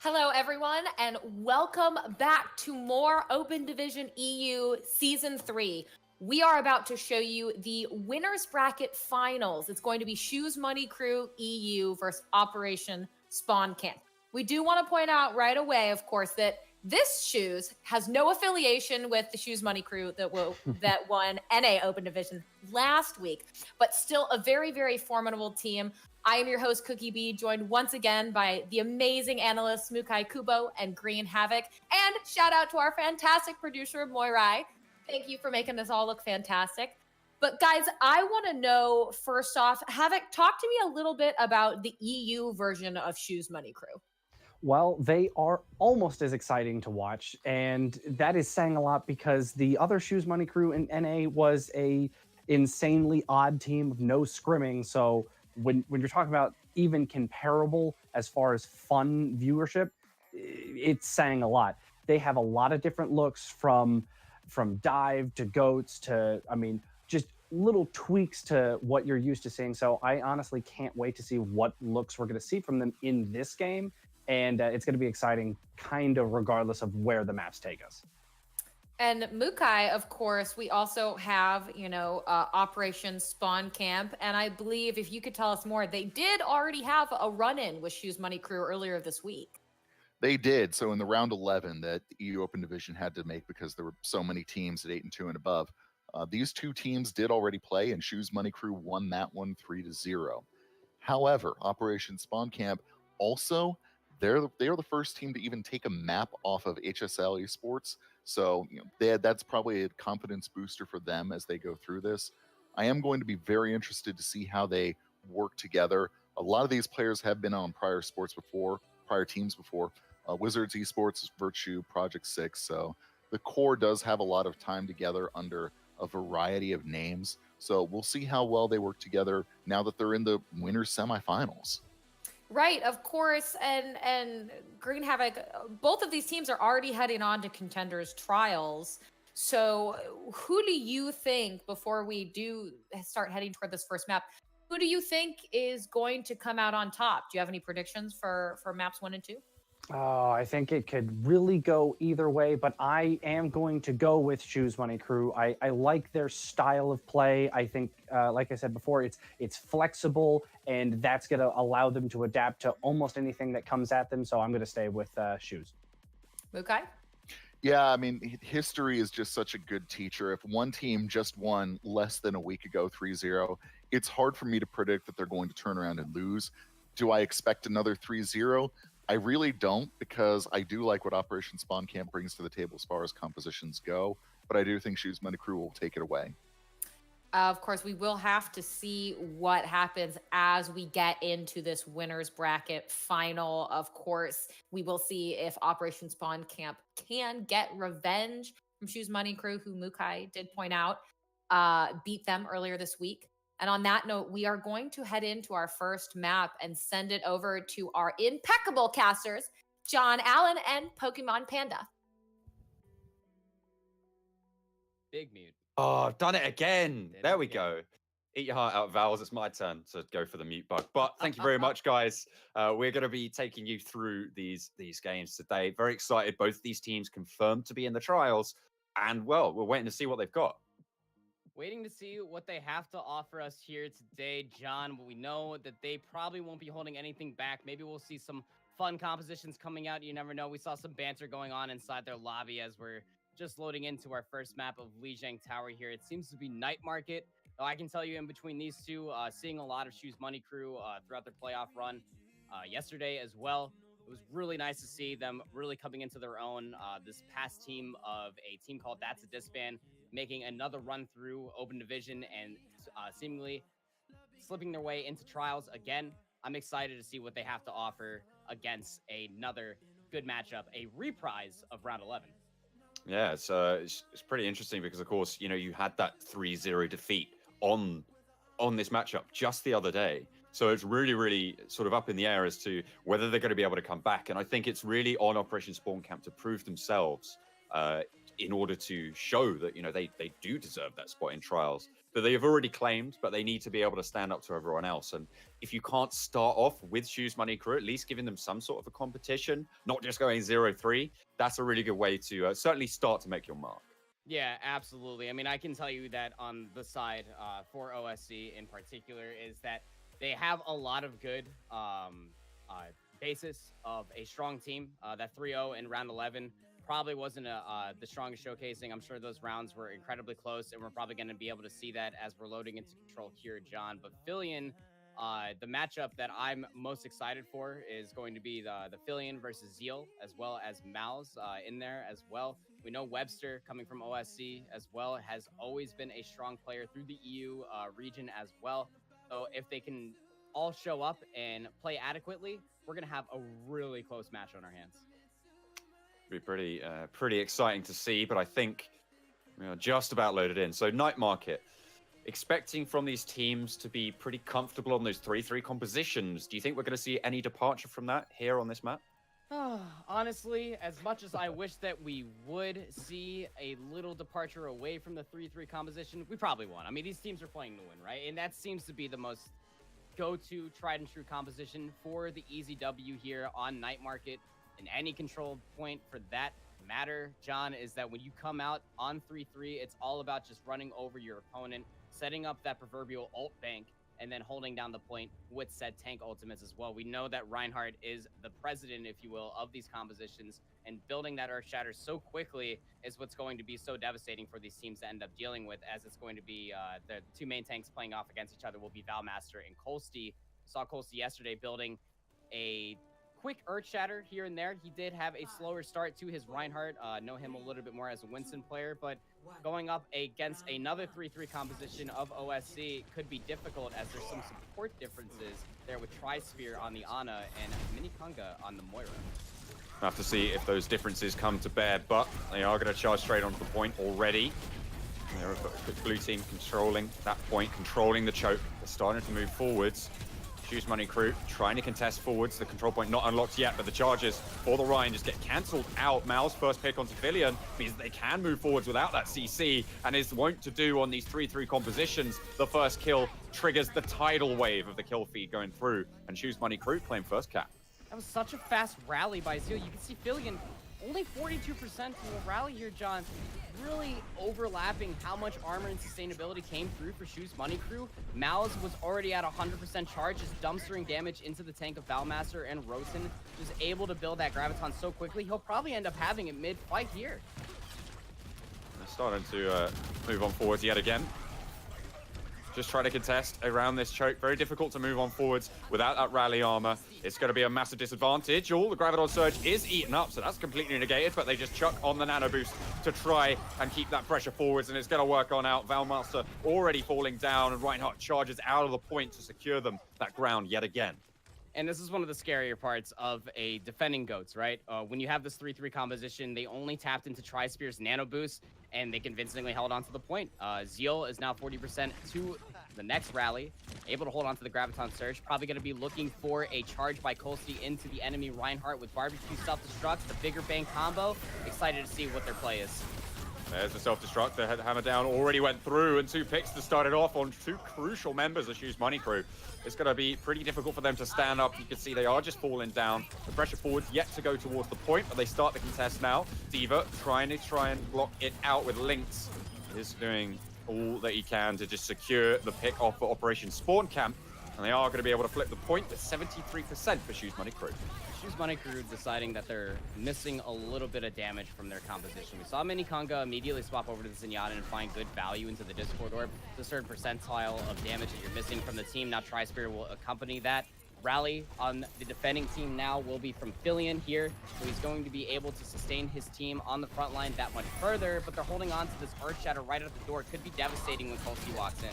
Hello, everyone, and welcome back to more Open Division EU Season 3. We are about to show you the Winners Bracket Finals. It's going to be Shus Money Crew EU versus Operation Spawn Camp. We do want to point out right away, of course, that this Shus has no affiliation with the Shus Money Crew that won NA Open Division last week, but still a very, very formidable team. I am your host, Cookie B, joined once again by the amazing analysts Mukai Kubo and Green Havoc. And shout out to our fantastic producer, Moirai. Thank you for making this all look fantastic. But guys, I want to know, first off, Havoc, talk to me a little bit about the EU version of Shus Money Crew. Well, they are almost as exciting to watch, and that is saying a lot because the other Shus Money Crew in NA was a insanely odd team of no scrimming, so when you're talking about even comparable as far as fun viewership, it's saying a lot. They have a lot of different looks from dive to goats to, just little tweaks to what you're used to seeing. So I honestly can't wait to see what looks we're going to see from them in this game. And it's going to be exciting kind of regardless of where the maps take us. And Mukai, of course, we also have, Operation Spawn Camp. And I believe if you could tell us more, they did already have a run-in with Shus Money Crew earlier this week. They did. So in the round 11 that the EU Open Division had to make because there were so many teams at 8-2 and above, these two teams did already play, and Shus Money Crew won that one 3-0. However, Operation Spawn Camp also, they are the first team to even take a map off of HSL Esports. So that's probably a confidence booster for them as they go through this. I am going to be very interested to see how they work together. A lot of these players have been on prior teams before. Wizards Esports, Virtue, Project 6. So the core does have a lot of time together under a variety of names. So we'll see how well they work together now that they're in the winners semifinals. Right, of course, and Green Havoc, both of these teams are already heading on to Contenders Trials. So who do you think, before we do start heading toward this first map, who do you think is going to come out on top? Do you have any predictions for maps 1 and 2? Oh, I think it could really go either way, but I am going to go with Shus Money Crew. I like their style of play. I think, like I said before, it's flexible, and that's going to allow them to adapt to almost anything that comes at them. So I'm going to stay with Shus. Mukai? Yeah, history is just such a good teacher. If one team just won less than a week ago 3-0, it's hard for me to predict that they're going to turn around and lose. Do I expect another 3-0? I really don't, because I do like what Operation Spawn Camp brings to the table as far as compositions go, but I do think Shus Money Crew will take it away. Of course, we will have to see what happens as we get into this winners bracket final. Of course, we will see if Operation Spawn Camp can get revenge from Shus Money Crew, who Mukai did point out beat them earlier this week. And on that note, we are going to head into our first map and send it over to our impeccable casters, John Allen and Pokemon Panda. Big mute. Oh, I've done it again. There we go. Eat your heart out, Vowels. It's my turn to go for the mute bug. But thank you very much, guys. We're going to be taking you through these games today. Very excited. Both of these teams confirmed to be in the trials. And, well, we're waiting to see what they've got. Waiting to see what they have to offer us here today, John. We know that they probably won't be holding anything back. Maybe we'll see some fun compositions coming out. You never know. We saw some banter going on inside their lobby as we're just loading into our first map of Lijiang Tower here. It seems to be Night Market. I can tell you in between these two, seeing a lot of Shus Money Crew throughout their playoff run yesterday as well. It was really nice to see them really coming into their own. This past team of a team called That's a Disband, making another run through Open Division and seemingly slipping their way into trials again. I'm excited to see what they have to offer against another good matchup, a reprise of round 11. Yeah, it's pretty interesting because, of course, you had that 3-0 defeat on this matchup just the other day. So it's really, really sort of up in the air as to whether they're going to be able to come back. And I think it's really on Operation Spawn Camp to prove themselves in order to show that, they do deserve that spot in trials. that they have already claimed, but they need to be able to stand up to everyone else. And if you can't start off with Shus Money Crew, at least giving them some sort of a competition, not just going 0-3, that's a really good way to certainly start to make your mark. Yeah, absolutely. I mean, I can tell you that on the side for OSC in particular is that they have a lot of good basis of a strong team. That 3-0 in round 11 probably wasn't the strongest showcasing. I'm sure those rounds were incredibly close, and we're probably going to be able to see that as we're loading into Control here, John. But Fillion, the matchup that I'm most excited for is going to be the Fillion versus Zeal, as well as Mouse in there as well. We know Webster, coming from OSC as well, has always been a strong player through the EU region as well. So if they can all show up and play adequately, we're going to have a really close match on our hands. Be pretty exciting to see, but I think we are just about loaded in. So Night Market, expecting from these teams to be pretty comfortable on those 3-3 compositions. Do you think we're going to see any departure from that here on this map? Honestly, as much as I wish that we would see a little departure away from the 3-3 composition, we probably won't. I mean, these teams are playing to win, right? And that seems to be the most go-to tried and true composition for the easy W here on Night Market. And any control point for that matter, John, is that when you come out on 3-3, it's all about just running over your opponent, setting up that proverbial ult bank, and then holding down the point with said tank ultimates as well. We know that Reinhardt is the president, if you will, of these compositions, and building that Earth Shatter so quickly is what's going to be so devastating for these teams to end up dealing with, as it's going to be the two main tanks playing off against each other will be Valmaster and Kolsty. Saw Kolsty yesterday building a quick Earth Shatter here and there. He did have a slower start to his Reinhardt. Know him a little bit more as a Winston player, but going up against another 3-3 composition of OSC could be difficult, as there's some support differences there with Trisphere on the Ana and Miniconga on the Moira. We'll have to see if those differences come to bear, but they are going to charge straight onto the point already. They're blue team controlling that point, controlling the choke. They're starting to move forwards. Shus Money Crew trying to contest forwards. The control point not unlocked yet, but the charges for the Ryan just get cancelled out. Mal's first pick onto Villian means that they can move forwards without that CC, and is wont to do on these 3-3 compositions. The first kill triggers the tidal wave of the kill feed going through, and Shus Money Crew claim first cap. That was such a fast rally by Zeal. You can see Fillion only 42% from the rally here, John. Really overlapping how much armor and sustainability came through for Shus Money Crew. Mouse was already at 100% charge, just dumpstering damage into the tank of Valmaster, and Rosen was able to build that Graviton so quickly, he'll probably end up having it mid-fight here. They're starting to move on forwards yet again. Just try to contest around this choke. Very difficult to move on forwards without that rally armor. It's going to be a massive disadvantage. All the Graviton Surge is eaten up, so that's completely negated, but they just chuck on the Nano Boost to try and keep that pressure forwards, and it's going to work on out. Valmaster already falling down, and Reinhardt charges out of the point to secure them that ground yet again. And this is one of the scarier parts of a defending GOATS, right? When you have this 3-3 composition, they only tapped into Trispear's Nano Boost, and they convincingly held on to the point. Zeal is now 40% to the next rally, able to hold on to the Graviton Surge. Probably going to be looking for a charge by Kolsty into the enemy Reinhardt with Barbecue Self-Destruct, the bigger bang combo. Excited to see what their play is. There's the self-destruct. The hammer down already went through, and 2 picks to start it off on 2 crucial members of Shus Money Crew. It's going to be pretty difficult for them to stand up. You can see they are just falling down. The pressure forwards yet to go towards the point, but they start the contest now. Diva trying and block it out with Lynx. He's doing all that he can to just secure the pick off for Operation Spawn Camp, and they are going to be able to flip the point with 73% for Shus Money Crew. Shus Money Crew deciding that they're missing a little bit of damage from their composition. We saw Miniconga immediately swap over to the Zenyatta and find good value into the Discord Orb. The certain percentile of damage that you're missing from the team. Now Trispear will accompany that. Rally on the defending team now will be from Fillion here, so he's going to be able to sustain his team on the front line that much further, but they're holding on to this Earth Shatter right at the door. It could be devastating when Kolsty walks in.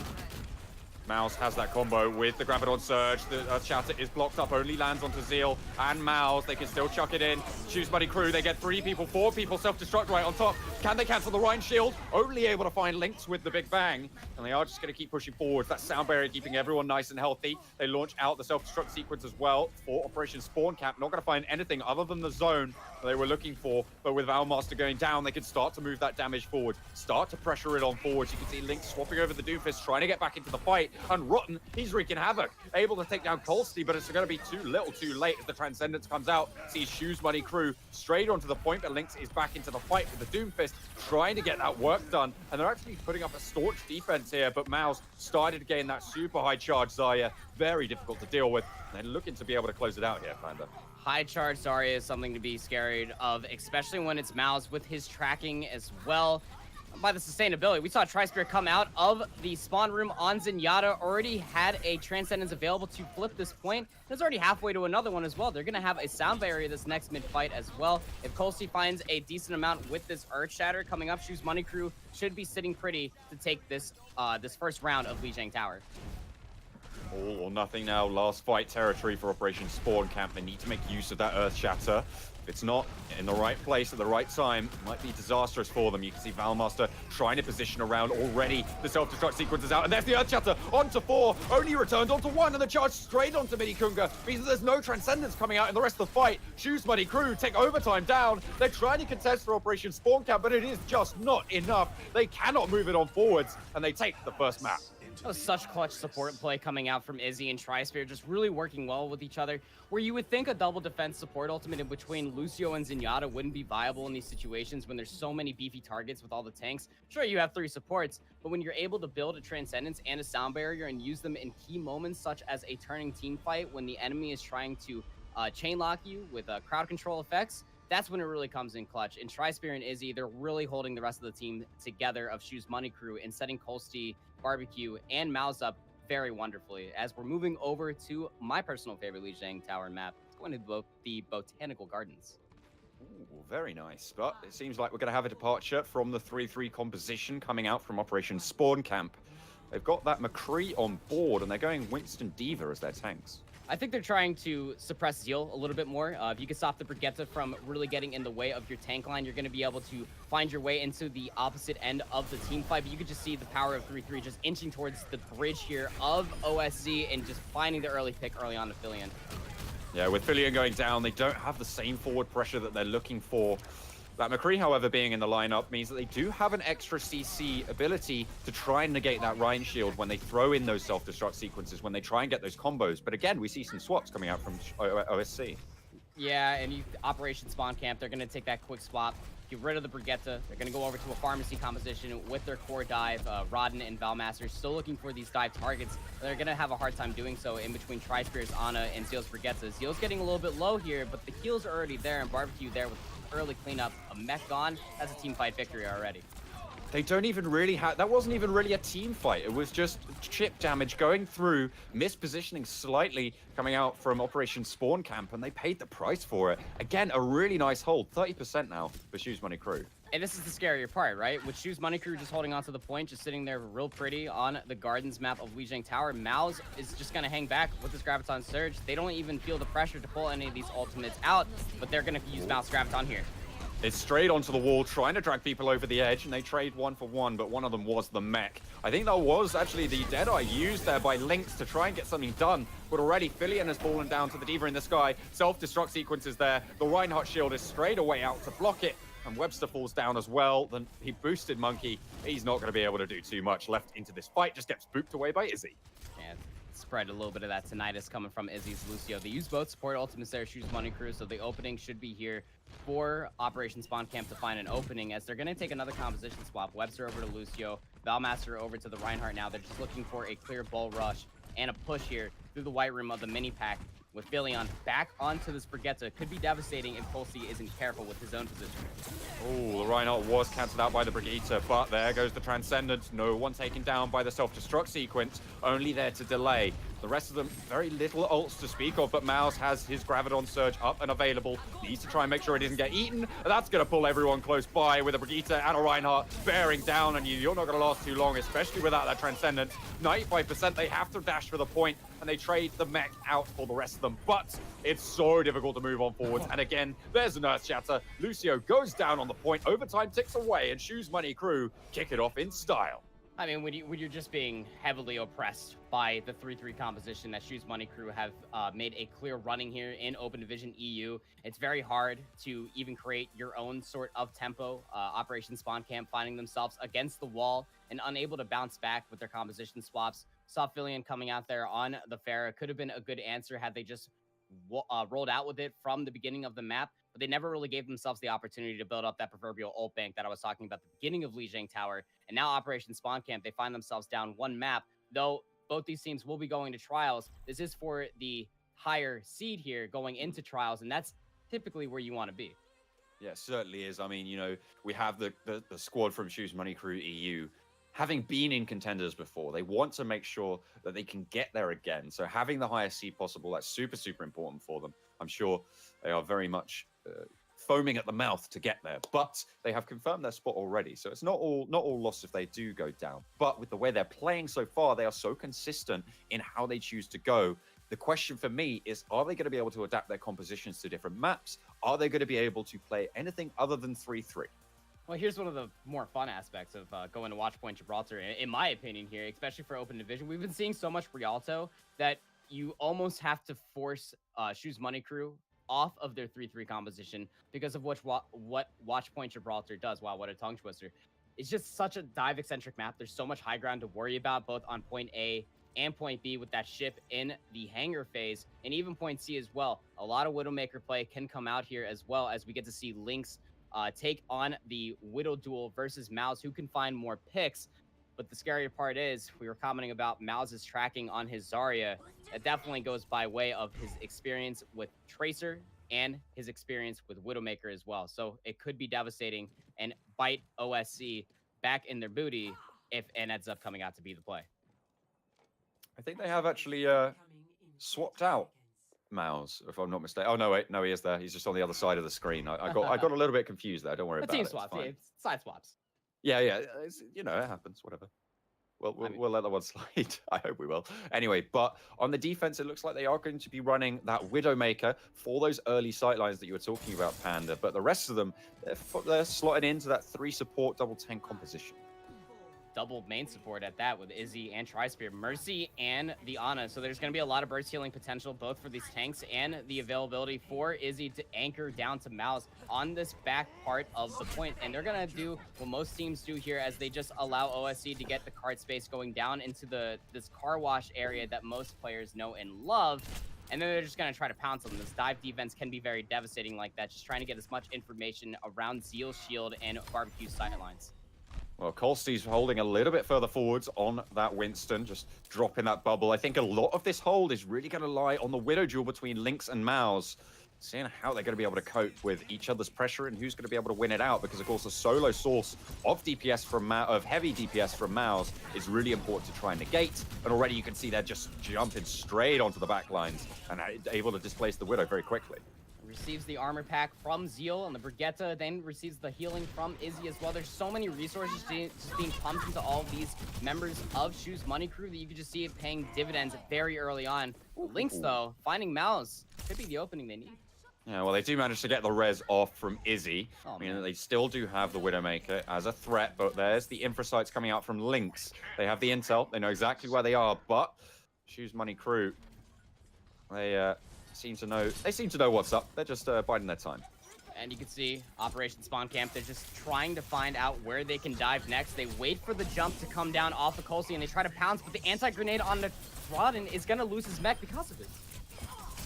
Mouse has that combo with the Graviton Surge. The Shatter is blocked up, only lands onto Zeal and Mouse. They can still chuck it in. Shus Money Crew, they get 3 people, 4 people self-destruct right on top. Can they cancel the Rhine Shield? Only able to find Lynx with the Big Bang. And they are just going to keep pushing forward. That sound barrier keeping everyone nice and healthy. They launch out the self-destruct sequence as well for Operation Spawn Camp. Not going to find anything other than the zone they were looking for. But with Valmaster going down, they can start to move that damage forward. Start to pressure it on forward. You can see Lynx swapping over the Doomfist, trying to get back into the fight. And Rotten, he's wreaking havoc. Able to take down Colsty, but it's going to be too little too late as the Transcendence comes out. Sees Shus Money Crew straight onto the point, but Lynx is back into the fight with the Doomfist, trying to get that work done. And they're actually putting up a staunch defense here, but Mouse started to gain that super high charge Zarya. Very difficult to deal with. They're looking to be able to close it out here, Panda. High charge Zarya is something to be scared of, especially when it's Mouse with his tracking as well. By the sustainability, we saw Tri-Spirit come out of the spawn room on Zenyatta, already had a Transcendence available to flip this point, and it's already halfway to another one as well. They're going to have a sound barrier this next mid-fight as well. If Colsty finds a decent amount with this Earth Shatter coming up, Shus Money Crew should be sitting pretty to take this this first round of Lijiang Tower. All or nothing now, last fight territory for Operation Spawn Camp. They need to make use of that Earth Shatter. If it's not in the right place at the right time, it might be disastrous for them. You can see Valmaster trying to position around already. The self-destruct sequence is out, and there's the Earth Shatter onto 4, only returned onto 1, and the charge straight onto Minikunga means that there's no Transcendence coming out in the rest of the fight. Shus Money Crew take overtime down. They're trying to contest for Operation Spawn Camp, but it is just not enough. They cannot move it on forwards, and they take the first map. That was such clutch support play coming out from Izzy and Tri-Spirit, just really working well with each other, where you would think a double defense support ultimate in between Lucio and Zenyatta wouldn't be viable in these situations when there's so many beefy targets with all the tanks. Sure, you have 3 supports, but when you're able to build a Transcendence and a sound barrier and use them in key moments such as a turning team fight when the enemy is trying to chain lock you with crowd control effects, that's when it really comes in clutch. And Tri-Spirit and Izzy, they're really holding the rest of the team together of Shus Money Crew and setting Colsty, Barbecue, and Mouse up very wonderfully. As we're moving over to my personal favorite Lijiang Tower map, it's going to the Botanical Gardens. Ooh, very nice. But it seems like we're going to have a departure from the 3-3 composition coming out from Operation Spawn Camp. They've got that McCree on board, and they're going Winston Diva as their tanks. I think they're trying to suppress Zeal a little bit more. If you can stop the Brigitte from really getting in the way of your tank line, you're going to be able to find your way into the opposite end of the team fight. But you could just see the power of 3-3 just inching towards the bridge here of OSZ and just finding the early pick early on to Filion. Yeah, with Filion going down, they don't have the same forward pressure that they're looking for. That McCree, however, being in the lineup means that they do have an extra CC ability to try and negate that Rhine Shield when they throw in those self-destruct sequences, when they try and get those combos. But again, we see some swaps coming out from OSC. Yeah, and Operation Spawn Camp, they're going to take that quick swap, get rid of the Brigitte. They're going to go over to a pharmacy composition with their core dive. Rodden and Valmaster still looking for these dive targets. They're going to have a hard time doing so in between Tri-Spirit's Ana and Zeal's Brigitte. Zeal's getting a little bit low here, but the heals are already there, and Barbecue there with early cleanup. A mech gone. That's a team fight victory already. They don't even really have... That wasn't even really a team fight. It was just chip damage going through, mispositioning slightly coming out from Operation Spawn Camp, and they paid the price for it. Again, a really nice hold. 30% now for Shus Money Crew. And this is the scarier part, right? With Shus Money Crew just holding on to the point, just sitting there real pretty on the Gardens map of Lijiang Tower, Mao's is just going to hang back with this Graviton Surge. They don't even feel the pressure to pull any of these ultimates out, but they're going to use Mao's Graviton here. It's straight onto the wall, trying to drag people over the edge, and they trade 1 for 1, but one of them was the mech. I think that was actually the Deadeye used there by Lynx to try and get something done, but already Filion has fallen down to the Diva in the sky. Self-destruct sequence is there. The Reinhardt shield is straight away out to block it, and Webster falls down as well. Then he boosted Monkey. He's not going to be able to do too much left into this fight. Just gets booped away by Izzy. Yeah, spread a little bit of that tinnitus coming from Izzy's Lucio. They use both support ultimates there, Shus Money Crew, so the opening should be here for Operation Spawn Camp to find an opening, as they're going to take another composition swap. Webster over to Lucio, Valmaster over to the Reinhardt now. They're just looking for a clear bull rush and a push here through the white room of the mini pack with Filion back onto this Brigitte. Could be devastating if Colsty isn't careful with his own position. Oh, the Reinhardt was cancelled out by the Brigitte, but there goes the Transcendence. No one taken down by the self-destruct sequence, only there to delay. The rest of them, very little ults to speak of, but Mouse has his Graviton Surge up and available. Needs to try and make sure it doesn't get eaten. That's going to pull everyone close by with a Brigitte and a Reinhardt bearing down on you. You're not going to last too long, especially without that Transcendence. 95%, they have to dash for the point, and they trade the mech out for the rest of them. But it's so difficult to move on forwards. And again, there's an Earth Shatter. Lucio goes down on the point. Overtime ticks away, and Shus Money Crew kick it off in style. I mean, when you're just being heavily oppressed by the 3-3 composition that Shus Money Crew have made a clear running here in Open Division EU, it's very hard to even create your own sort of tempo. Operation Spawn Camp finding themselves against the wall and unable to bounce back with their composition swaps. Saw Filion coming out there on the Pharah. Could have been a good answer had they just rolled out with it from the beginning of the map, but they never really gave themselves the opportunity to build up that proverbial ult bank that I was talking about at the beginning of Lijiang Tower. And now Operation Spawn Camp, they find themselves down one map, though both these teams will be going to trials. This is for the higher seed here going into trials, and that's typically where you want to be. Yeah, it certainly is. I mean, you know, we have the squad from Shus Money Crew EU. Having been in contenders before, they want to make sure that they can get there again. So having the highest seed possible, that's super, super important for them. I'm sure they are very much foaming at the mouth to get there, but they have confirmed their spot already. So it's not all lost if they do go down. But with the way they're playing so far, they are so consistent in how they choose to go. The question for me is, are they going to be able to adapt their compositions to different maps? Are they going to be able to play anything other than 3-3? Well, here's one of the more fun aspects of going to Watchpoint Gibraltar, in my opinion here, especially for Open Division. We've been seeing so much Rialto that you almost have to force Shus Money Crew off of their 3-3 composition because of what Watchpoint Gibraltar does. Wow, what a tongue twister. It's just such a dive-eccentric map. There's so much high ground to worry about, both on point A and point B with that ship in the hangar phase, and even point C as well. A lot of Widowmaker play can come out here as well, as we get to see Lynx take on the Widow duel versus Mouse, who can find more picks. But the scary part is, we were commenting about Mouse's tracking on his Zarya. It definitely goes by way of his experience with Tracer and his experience with Widowmaker as well. So it could be devastating and bite OSC back in their booty if it ends up coming out to be the play. I think they have actually swapped out Mouse, if I'm not mistaken. Oh no, wait, no, he is there. He's just on the other side of the screen. I got a little bit confused there. Don't worry about it. Team swaps, yeah, it's side swaps. Yeah, it's, you know, it happens. Whatever. We'll let that one slide. I hope we will. Anyway, but on the defense, it looks like they are going to be running that Widowmaker for those early sightlines that you were talking about, Panda. But the rest of them, they're slotted into that 3 support double tank composition. Double main support at that with Izzy and Tri-Spear, Mercy and the Ana. So there's going to be a lot of burst healing potential both for these tanks and the availability for Izzy to anchor down to Mouse on this back part of the point. And they're going to do what most teams do here, as they just allow OSC to get the cart space going down into this car wash area that most players know and love. And then they're just going to try to pounce them. This dive defense can be very devastating like that, just trying to get as much information around Zeal's shield and Barbecue's sightlines. Well, Colsty's holding a little bit further forwards on that Winston, just dropping that bubble. I think a lot of this hold is really going to lie on the Widow duel between Lynx and Mouse, seeing how they're going to be able to cope with each other's pressure and who's going to be able to win it out, because of course the solo source of DPS of heavy DPS from Mouse is really important to try and negate. And already you can see they're just jumping straight onto the back lines and able to displace the Widow very quickly. Receives the armor pack from Zeal, and the Brigitte then receives the healing from Izzy as well. There's so many resources just being pumped into all of these members of Shus Money Crew that you can just see it paying dividends very early on. Lynx, though, finding Mouse could be the opening they need. Yeah, well, they do manage to get the res off from Izzy. I mean, they still do have the Widowmaker as a threat, but there's the infrasights coming out from Lynx. They have the intel. They know exactly where they are, but Shus Money Crew, they seem to know what's up. They're just biding their time. And you can see Operation Spawn Camp, they're just trying to find out where they can dive next. They wait for the jump to come down off of Colsey, and they try to pounce, but the anti-grenade on the Rodden is going to lose his mech because of it.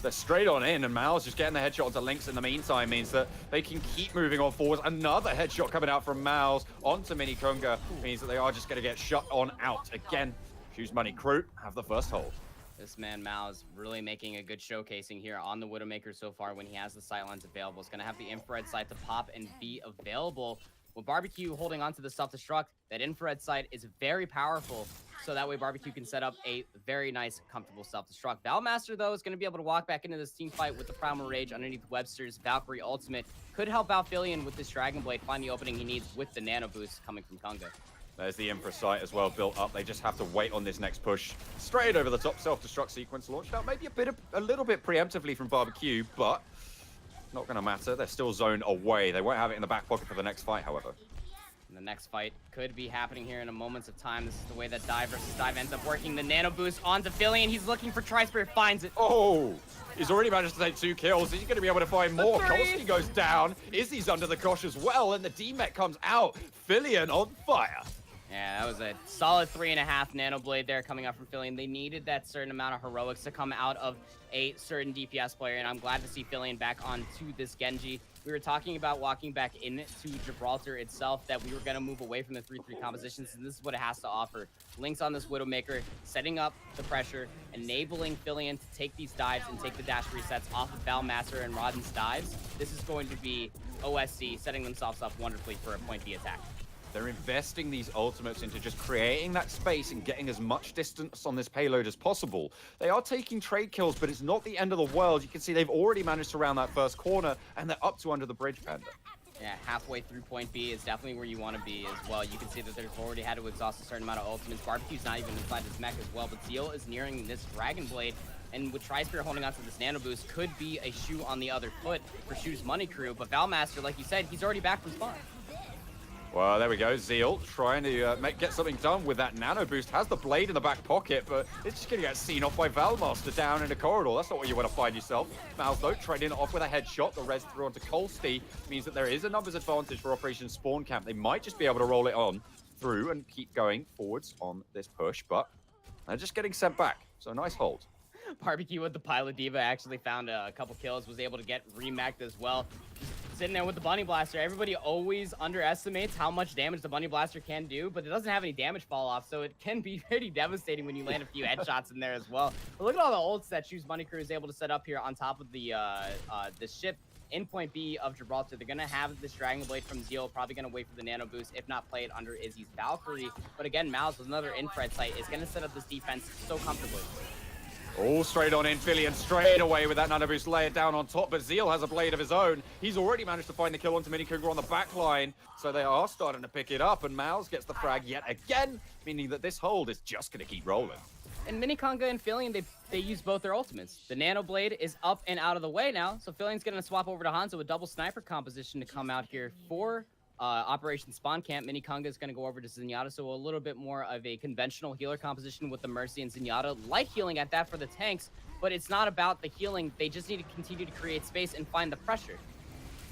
They're straight on in, and Mal's just getting the headshot onto Lynx in the meantime means that they can keep moving on forwards. Another headshot coming out from Mal's onto Mini Kunga means that they are just going to get shut on out. Again, Shus Money Crew have the first hold. This man, Mao's really making a good showcasing here on the Widowmaker so far when he has the sightlines available. He's going to have the infrared sight to pop and be available With Barbecue holding onto the self-destruct, that infrared sight is very powerful. So that way Barbecue can set up a very nice, comfortable self-destruct. Valmaster, though, is going to be able to walk back into this team fight with the Primal Rage underneath Webster's Valkyrie ultimate. Could help out Filion with this Dragon Blade, find the opening he needs with the Nano Boost coming from Kunga. There's the Infra sight as well built up. They just have to wait on this next push. Straight over the top, self-destruct sequence launched out. Maybe a little bit preemptively from Barbecue, but not going to matter. They're still zoned away. They won't have it in the back pocket for the next fight, however. And the next fight could be happening here in a moments of time. This is the way that Dive versus Dive ends up working. The Nano Boost onto Filion. He's looking for Tri-Spirit, finds it. Oh! He's already managed to take 2 kills. He's going to be able to find more. Kolsky goes down. Izzy's under the cosh as well, and the D-Mech comes out. Filion on fire. Yeah, that was a solid 3.5 Nano Blade there coming out from Filion. They needed that certain amount of heroics to come out of a certain DPS player, and I'm glad to see Filion back onto this Genji. We were talking about walking back into Gibraltar itself, that we were going to move away from the 3-3 compositions, and this is what it has to offer. Links on this Widowmaker, setting up the pressure, enabling Filion to take these dives and take the dash resets off of Valmaster and Rodden's dives. This is going to be OSC setting themselves up wonderfully for a point B attack. They're investing these ultimates into just creating that space and getting as much distance on this payload as possible. They are taking trade kills, but it's not the end of the world. You can see they've already managed to round that first corner, and they're up to under the bridge, Panda. Yeah, halfway through point B is definitely where you want to be as well. You can see that they've already had to exhaust a certain amount of ultimates. Barbecue's not even inside his mech as well, but Zeal is nearing this Dragon Blade, and with Tri-Spirit holding onto this Nano Boost, could be a shoe on the other foot for Shus Money Crew. But Valmaster, like you said, he's already back from spawn. Well, there we go. Zeal trying to get something done with that Nano Boost. Has the blade in the back pocket, but it's just going to get seen off by Valmaster down in the corridor. That's not what you want to find yourself. Mouse, though, trading it off with a headshot. The res through onto Kolsty means that there is a numbers advantage for Operation Spawn Camp. They might just be able to roll it on through and keep going forwards on this push, but they're just getting sent back. So nice hold. Barbecue with the Pilot Diva actually found a couple kills, was able to get remacked as well. Sitting there with the Bunny Blaster. Everybody always underestimates how much damage the Bunny Blaster can do, but it doesn't have any damage fall off, so it can be pretty devastating when you land a few headshots in there as well. But look at all the ults that Shus Bunny Crew is able to set up here on top of the ship in point B of Gibraltar. They're going to have this Dragon Blade from Zeal, probably going to wait for the Nano Boost, if not play it under Izzy's Valkyrie. But again, Mouse with another infrared sight is going to set up this defense so comfortably. All straight on in, Filion straight away with that Nano Boost layered down on top, but Zeal has a blade of his own. He's already managed to find the kill onto Mini Cougar on the back line, so they are starting to pick it up, and Mouse gets the frag yet again, meaning that this hold is just going to keep rolling. And Mini Conga and Filion, they use both their ultimates. The Nano Blade is up and out of the way now, so Filion's going to swap over to Hanzo with double sniper composition to come out here for Operation Spawn Camp. Mini Conga is going to go over to Zenyatta, so a little bit more of a conventional healer composition with the Mercy and Zenyatta. Light healing at that for the tanks, but it's not about the healing. They just need to continue to create space and find the pressure.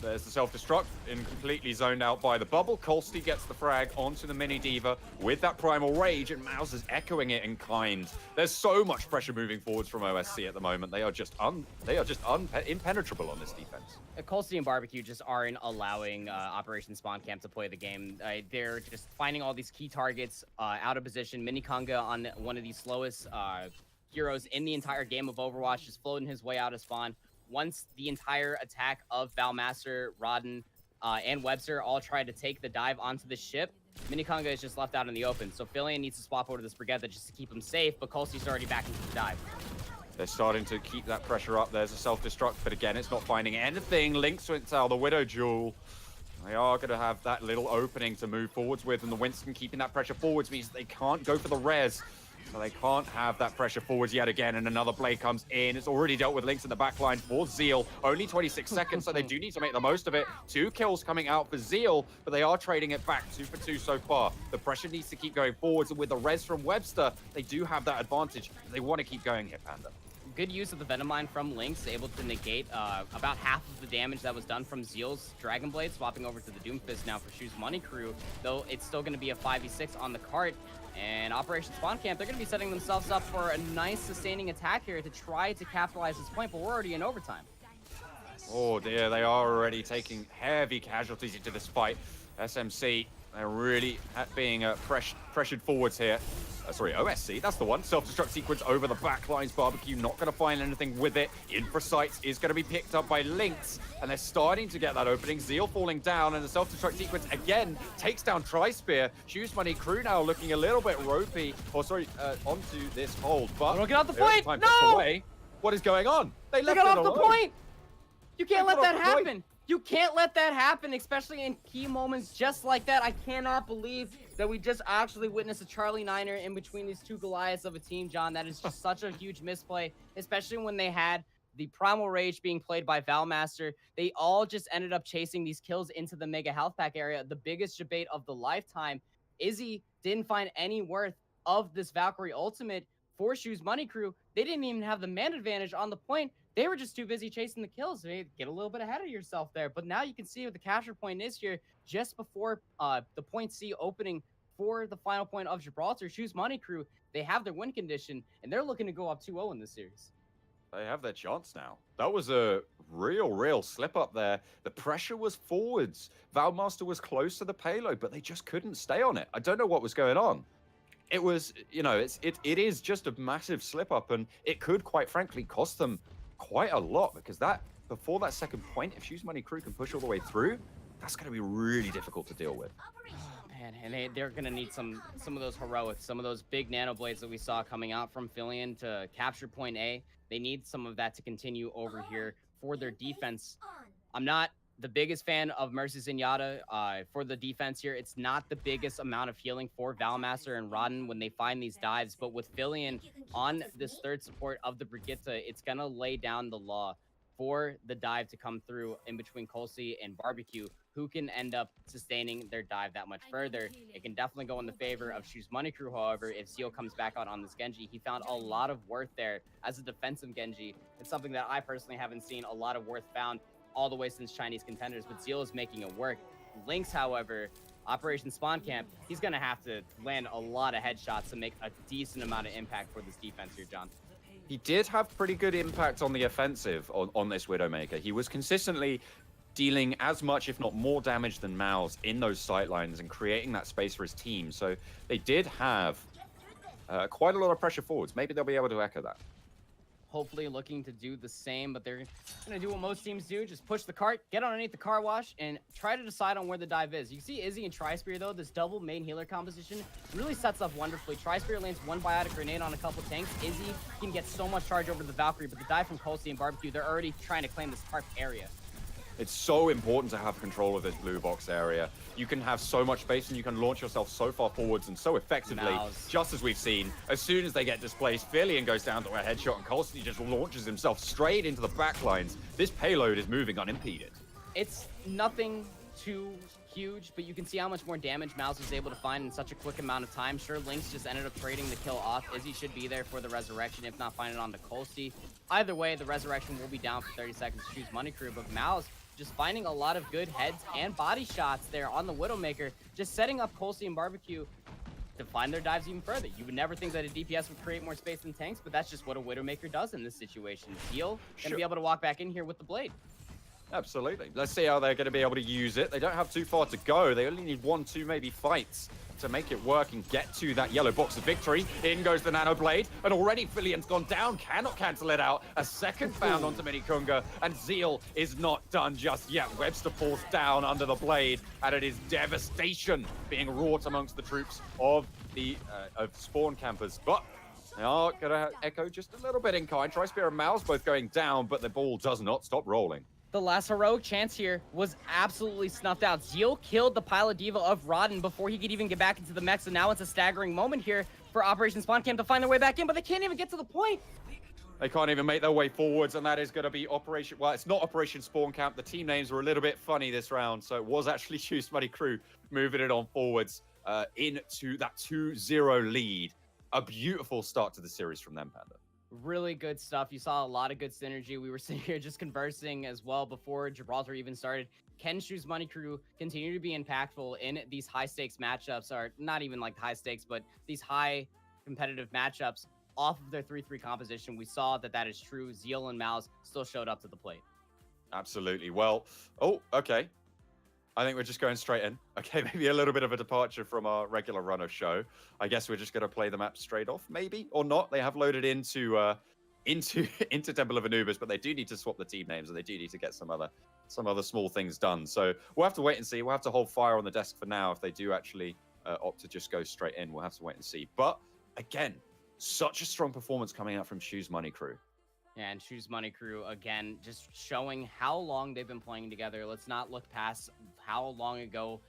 There's the self-destruct, and completely zoned out by the bubble. Kolsty gets the frag onto the Mini Diva with that Primal Rage, and Mouse is echoing it in kind. There's so much pressure moving forwards from OSC at the moment. They are just impenetrable on this defense. Kolsty and Barbecue just aren't allowing Operation Spawn Camp to play the game. They're just finding all these key targets out of position. Mini Conga on one of the slowest heroes in the entire game of Overwatch, just floating his way out of spawn. Once the entire attack of Valmaster, Rodden, and Webster all try to take the dive onto the ship, Mini Conga is just left out in the open. So Filion needs to swap over to this Brigetta just to keep him safe, but Kolsty's already back into the dive. They're starting to keep that pressure up. There's a self-destruct, but again, it's not finding anything. Links to Intel, the Widow Jewel. They are going to have that little opening to move forwards with, and the Winston keeping that pressure forwards means they can't go for the res. So they can't have that pressure forwards yet again, and another blade comes in. It's already dealt with Links in the backline for Zeal. Only 26 seconds, so they do need to make the most of it. 2 kills coming out for Zeal, but they are trading it back 2 for 2 so far. The pressure needs to keep going forwards, and with the res from Webster, they do have that advantage. They want to keep going here, Panda. Good use of the Venom Mine from Lynx, able to negate about half of the damage that was done from Zeal's Dragon Blade, swapping over to the Doomfist now for Shus Money Crew, though it's still going to be a 5v6 on the cart. And Operation Spawn Camp, they're going to be setting themselves up for a nice sustaining attack here to try to capitalize this point, but we're already in overtime. Oh dear, they are already taking heavy casualties into this fight. SMC They're really being pressured forwards here. Sorry, OSC, that's the one. Self-destruct sequence over the back lines. Barbecue not going to find anything with it. Infrasights is going to be picked up by Lynx, and they're starting to get that opening. Zeal falling down, and the self-destruct sequence again takes down Tri-Spear. Shoes Money crew now looking a little bit ropey, onto this hold. But don't get off the point! time No! gets away. What is going on? They They left got it off the alone. point! You can't They let got that off the point. happen. You can't let that happen, especially in key moments just like that. I cannot believe that we just actually witnessed a Charlie Niner in between these two Goliaths of a team, John. That is just such a huge misplay, especially when they had the Primal Rage being played by Valmaster. They all just ended up chasing these kills into the Mega Health Pack area. The biggest debate of the lifetime. Izzy didn't find any worth of this Valkyrie ultimate for Shoes Money Crew. They didn't even have the man advantage on the point. They were just too busy chasing the kills. They get a little bit ahead of yourself there. But now you can see what the capture point is here just before the point C opening for the final point of Gibraltar. Shoes Money Crew, they have their win condition, and they're looking to go up 2-0 in this series. They have their chance now. That was a real slip up there. The pressure was forwards. Valmaster was close to the payload, but they just couldn't stay on it. I don't know what was going on. It was, it is just a massive slip up, and it could, quite frankly, cost them quite a lot, because before that second point, if Shoes Money Crew can push all the way through, that's going to be really difficult to deal with. Man, and they're going to need some of those heroics, some of those big nano blades that we saw coming out from Filion to capture point A. They need some of that to continue over here for their defense. I'm not the biggest fan of Mercy Zenyatta for the defense here. It's not the biggest amount of healing for Valmaster and Rodden when they find these dives, but with Filion on this third support of the Brigitte, it's going to lay down the law for the dive to come through in between Colsey and Barbecue, who can end up sustaining their dive that much further. It can definitely go in the favor of Shoes Money Crew, however, if Zeal comes back out on this Genji. He found a lot of worth there as a defensive Genji. It's something that I personally haven't seen a lot of worth found all the way since Chinese Contenders, but Zeal is making it work. Lynx, however, Operation Spawn Camp, he's going to have to land a lot of headshots to make a decent amount of impact for this defense here, John. He did have pretty good impact on the offensive on this Widowmaker. He was consistently dealing as much, if not more damage than Mouse in those sightlines and creating that space for his team. So they did have quite a lot of pressure forwards. Maybe they'll be able to echo that. Hopefully looking to do the same, but they're going to do what most teams do, just push the cart, get underneath the car wash, and try to decide on where the dive is. You can see Izzy and Tri-Spear, though, this double main healer composition really sets up wonderfully. Tri-Spear lands one biotic grenade on a couple tanks. Izzy can get so much charge over the Valkyrie, but the dive from Colsey and Barbecue, they're already trying to claim this tarp area. It's so important to have control of this blue box area. You can have so much space and you can launch yourself so far forwards and so effectively, just as we've seen. As soon as they get displaced, Filion goes down to a headshot and Colsey just launches himself straight into the back lines. This payload is moving unimpeded. It's nothing too huge, but you can see how much more damage Mouse was able to find in such a quick amount of time. Sure, Lynx just ended up trading the kill off. Izzy should be there for the resurrection, if not find it on the Colsey. Either way, the resurrection will be down for 30 seconds to choose Money Crew, but Mouse just finding a lot of good heads and body shots there on the Widowmaker, just setting up Colsey and Barbecue to find their dives even further. You would never think that a DPS would create more space than tanks, but that's just what a Widowmaker does in this situation. Zeal gonna be able to walk back in here with the blade. Absolutely. Let's see how they're going to be able to use it. They don't have too far to go. They only need 1, 2 maybe fights to make it work and get to that yellow box of victory. In goes the Nano Blade, and already Filion's gone down, cannot cancel it out. A second found onto Minikunga, and Zeal is not done just yet. Webster falls down under the blade, and it is devastation being wrought amongst the troops of the spawn campers. But they are going to echo just a little bit in kind. Tri-Spear and Mouse both going down, but the ball does not stop rolling. The last heroic chance here was absolutely snuffed out. Zeal killed the Pilot Diva of Rodden before he could even get back into the mech, so now it's a staggering moment here for Operation Spawn Camp to find their way back in, but they can't even get to the point. They can't even make their way forwards, and that is going to be Operation... Well, it's not Operation Spawn Camp. The team names were a little bit funny this round, so it was actually Shoes Money Crew moving it on forwards into that 2-0 lead. A beautiful start to the series from them, Panda. Really good stuff. You saw a lot of good synergy. We were sitting here just conversing as well before Gibraltar even started. Can Shoes Money Crew continue to be impactful in these high stakes matchups, or not even like high stakes, but these high competitive matchups off of their 3-3 composition? We saw that is true. Zeal and Mouse still showed up to the plate. Absolutely. Well, oh, okay. I think we're just going straight in. Okay, maybe a little bit of a departure from our regular run of show. I guess we're just going to play the map straight off, maybe, or not. They have loaded into into Temple of Anubis, but they do need to swap the team names, and they do need to get some other small things done. So we'll have to wait and see. We'll have to hold fire on the desk for now. If they do actually opt to just go straight in, we'll have to wait and see. But again, such a strong performance coming out from Shus Money Crew. Yeah, and Shus Money Crew, again, just showing how long they've been playing together. Let's not look past how long ago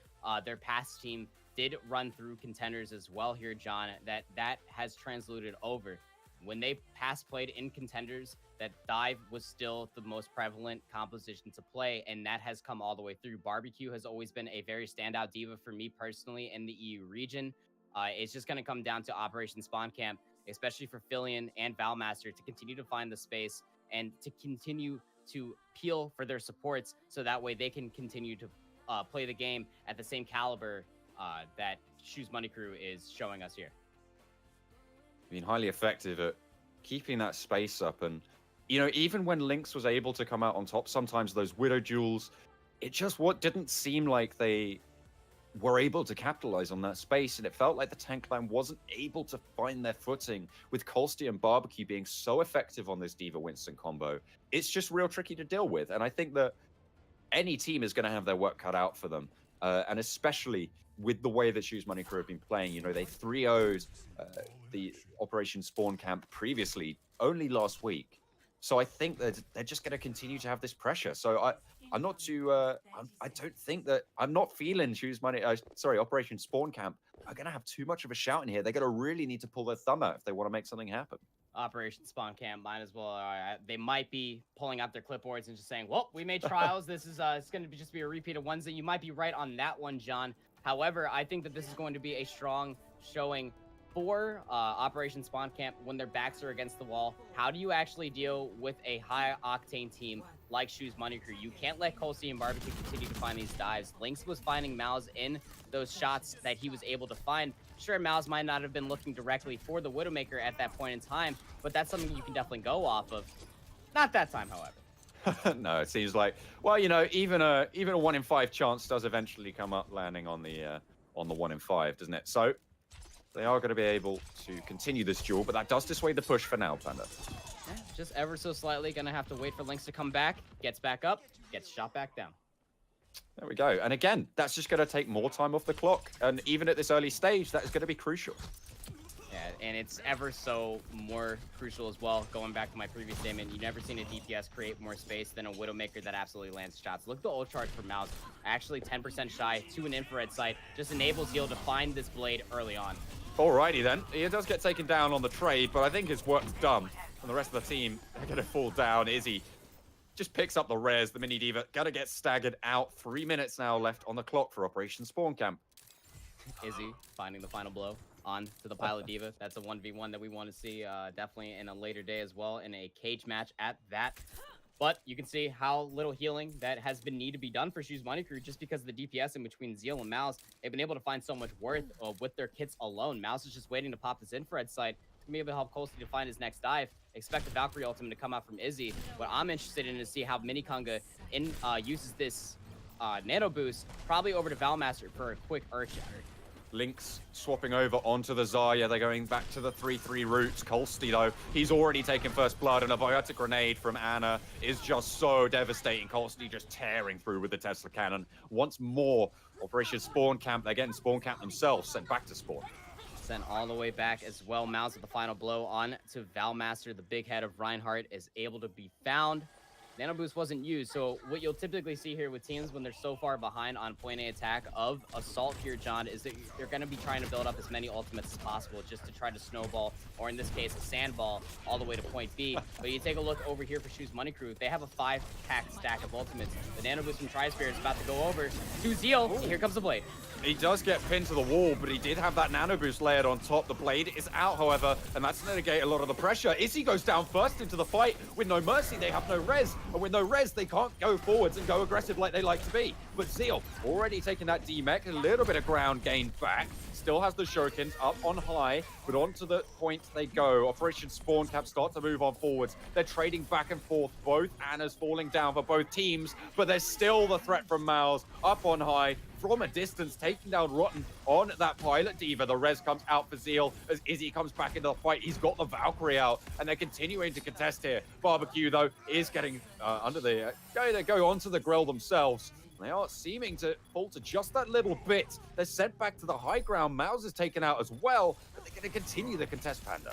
their past team did run through contenders as well here, John, that has translated over. When they past played in contenders, that dive was still the most prevalent composition to play, and that has come all the way through. Barbecue has always been a very standout diva for me personally in the EU region. It's just going to come down to Operation Spawn Camp, especially for Fillion and Valmaster, to continue to find the space and to continue to peel for their supports, so that way they can continue to play the game at the same caliber that Shus Money Crew is showing us here. Been highly effective at keeping that space up, and even when Lynx was able to come out on top, sometimes those Widow duels, it just didn't seem like they were able to capitalize on that space, and it felt like the tank line wasn't able to find their footing, with Colsty and Barbecue being so effective on this Diva Winston combo. It's just real tricky to deal with, and I think that any team is going to have their work cut out for them, and especially with the way that Shus Money Crew have been playing. They 3-0'd the Operation Spawn Camp previously, only last week. So I think that they're just going to continue to have this pressure. So I'm not too. I don't think that I'm not feeling Operation Spawn Camp are going to have too much of a shout in here. They're going to really need to pull their thumb out if they want to make something happen. Operation Spawn Camp might as well. They might be pulling out their clipboards and just saying, "Well, we made trials. This is it's going to just be a repeat of Wednesday." You might be right on that one, John. However, I think that this is going to be a strong showing for Operation Spawn Camp when their backs are against the wall. How do you actually deal with a high-octane team like Shus Money Crew? You can't let Colsey and Barbecue continue to find these dives. Lynx was finding Mouse in those shots that he was able to find. Sure, Mouse might not have been looking directly for the Widowmaker at that point in time, but that's something you can definitely go off of. Not that time, however. No, it seems like, well, even a 1 in 5 chance does eventually come up landing on the 1 in 5, doesn't it? So they are going to be able to continue this duel, but that does dissuade the push for now, Panda. Yeah, just ever so slightly. Going to have to wait for Lynx to come back. Gets back up, gets shot back down. There we go. And again, that's just going to take more time off the clock. And even at this early stage, that is going to be crucial. Yeah, and it's ever so more crucial as well. Going back to my previous statement, you've never seen a DPS create more space than a Widowmaker that absolutely lands shots. Look at the ult charge for Mouse. Actually 10% shy to an infrared sight. Just enables Heal to find this blade early on. Alrighty then. He does get taken down on the trade, but I think his work's done. And the rest of the team are going to fall down. Izzy just picks up the res. The Mini Diva going to get staggered out. 3 minutes now left on the clock for Operation Spawn Camp. Izzy finding the final blow on to the Pilot Diva. That's a 1v1 that we want to see definitely in a later day as well, in a cage match at that. But you can see how little healing that has been needed to be done for Shus Money Crew, just because of the DPS in between Zeal and Mouse. They've been able to find so much worth with their kits alone. Mouse is just waiting to pop this infrared sight to be able to help Colsey to find his next dive. Expect the Valkyrie ultimate to come out from Izzy. What I'm interested in is to see how Minikunga uses this nano boost, probably over to Valmaster for a quick Earth Shatter. Lynx swapping over onto the Zarya. They're going back to the 3-3 routes. Colsty, though, he's already taken first blood, and a biotic grenade from Ana is just so devastating. Colsty just tearing through with the Tesla cannon. Once more, Operation Spawn Camp. They're getting Spawn Camp themselves sent back to spawn. Sent all the way back as well. Mouse with the final blow on to Valmaster. The big head of Reinhardt is able to be found. Nano boost wasn't used, so what you'll typically see here with teams when they're so far behind on point A attack of Assault here, John, is that they're going to be trying to build up as many ultimates as possible just to try to snowball, or in this case, a sandball, all the way to point B. But you take a look over here for Shus Money Crew. They have a 5-pack stack of ultimates. The Nano boost from Trisphere is about to go over to Zeal. Here comes the blade. He does get pinned to the wall, but he did have that nano boost layered on top. The blade is out, however, and that's going to negate a lot of the pressure. Izzy goes down first into the fight with no mercy. They have no res. And with no res, they can't go forwards and go aggressive like they like to be. But Zeal already taking that D-Mech, a little bit of ground gain back. Still has the shurikens up on high, but onto the point they go. Operation Spawn Cap start to move on forwards. They're trading back and forth. Both Annas falling down for both teams, but there's still the threat from Mouse up on high from a distance, taking down Rotten on that Pilot Diva. The res comes out for Zeal as Izzy comes back into the fight. He's got the Valkyrie out, and they're continuing to contest here. Barbecue, though, is getting under the... they go onto the grill themselves. They are seeming to falter just that little bit. They're sent back to the high ground. Mouse is taken out as well, but they're going to continue the contest, Panda.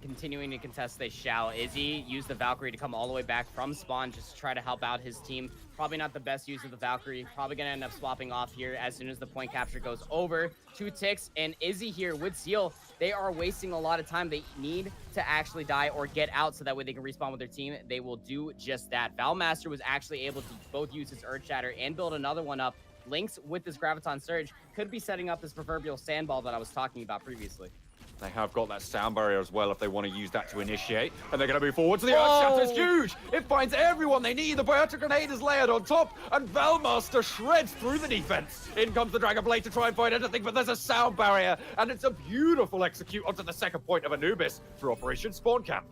Continuing to contest, they shall. Izzy used the Valkyrie to come all the way back from spawn just to try to help out his team. Probably not the best use of the Valkyrie. Probably going to end up swapping off here as soon as the point capture goes over. 2 ticks, and Izzy here with Zeal, they are wasting a lot of time. They need to actually die or get out so that way they can respawn with their team. They will do just that. Valmaster was actually able to both use his Earth Shatter and build another one up. Lynx with this Graviton Surge could be setting up this proverbial sandball that I was talking about previously. They have got that sound barrier as well if they want to use that to initiate. And they're going to move forward to the Earth Shatter. It's huge. It finds everyone they need. The Biotic Grenade is layered on top. And Valmaster shreds through the defense. In comes the Dragon Blade to try and find anything, but there's a sound barrier. And it's a beautiful execute onto the second point of Anubis through Operation Spawn Camp.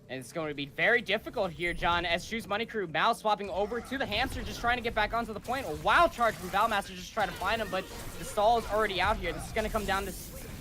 And it's going to be very difficult here, John, as Shus Money Crew, Mal swapping over to the Hamster, just trying to get back onto the point. A wild charge from Valmaster just trying to find him, but the stall is already out here. This is going to come down to